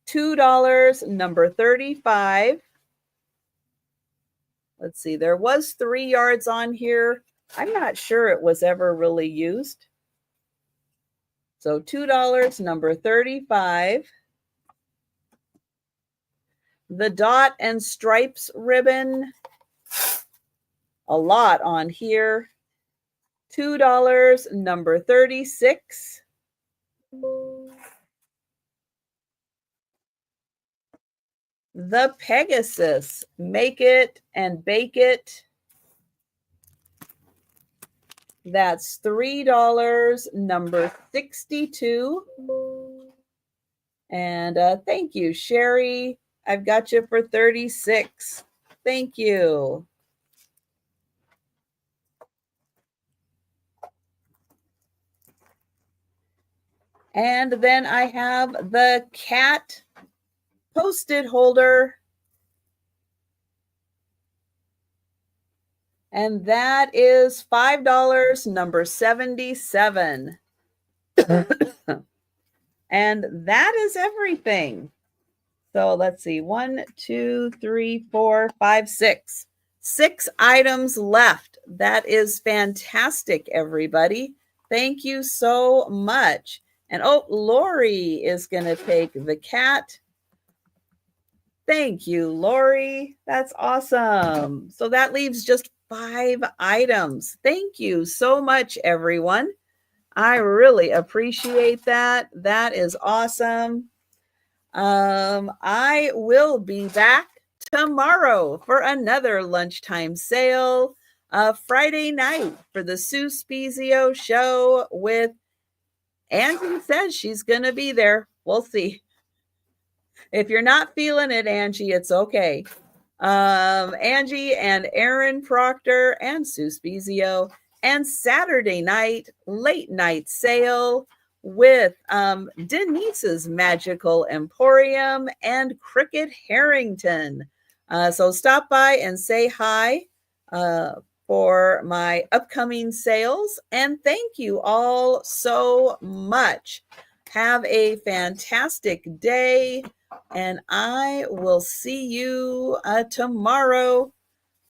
$2, number 35. Let's see, there was 3 yards on here. I'm not sure it was ever really used. So $2, number 35. The dot and stripes ribbon. A lot on here. $2, number 36. The Pegasus, make it and bake it. That's $3, number 62. And thank you, Sherry. I've got you for 36. Thank you. And then I have the cat Post-it holder. And that is $5, number 77. And that is everything. So let's see, 1, 2, 3, 4, 5, 6. 6 items left. That is fantastic, everybody. Thank you so much. And oh, Lori is going to take the cat. Thank you, Lori. That's awesome. So that leaves just 5 items. Thank you so much, everyone. I really appreciate that. That is awesome. I will be back tomorrow for another lunchtime sale. Friday night for the Sue Spezio show with Angie. Says she's going to be there. We'll see. If you're not feeling it, Angie, it's okay. Angie and Aaron Proctor and Sue Spezio. And Saturday night, late night sale with Denise's Magical Emporium and Cricket Harrington. So stop by and say hi for my upcoming sales. And thank you all so much. Have a fantastic day. And I will see you tomorrow.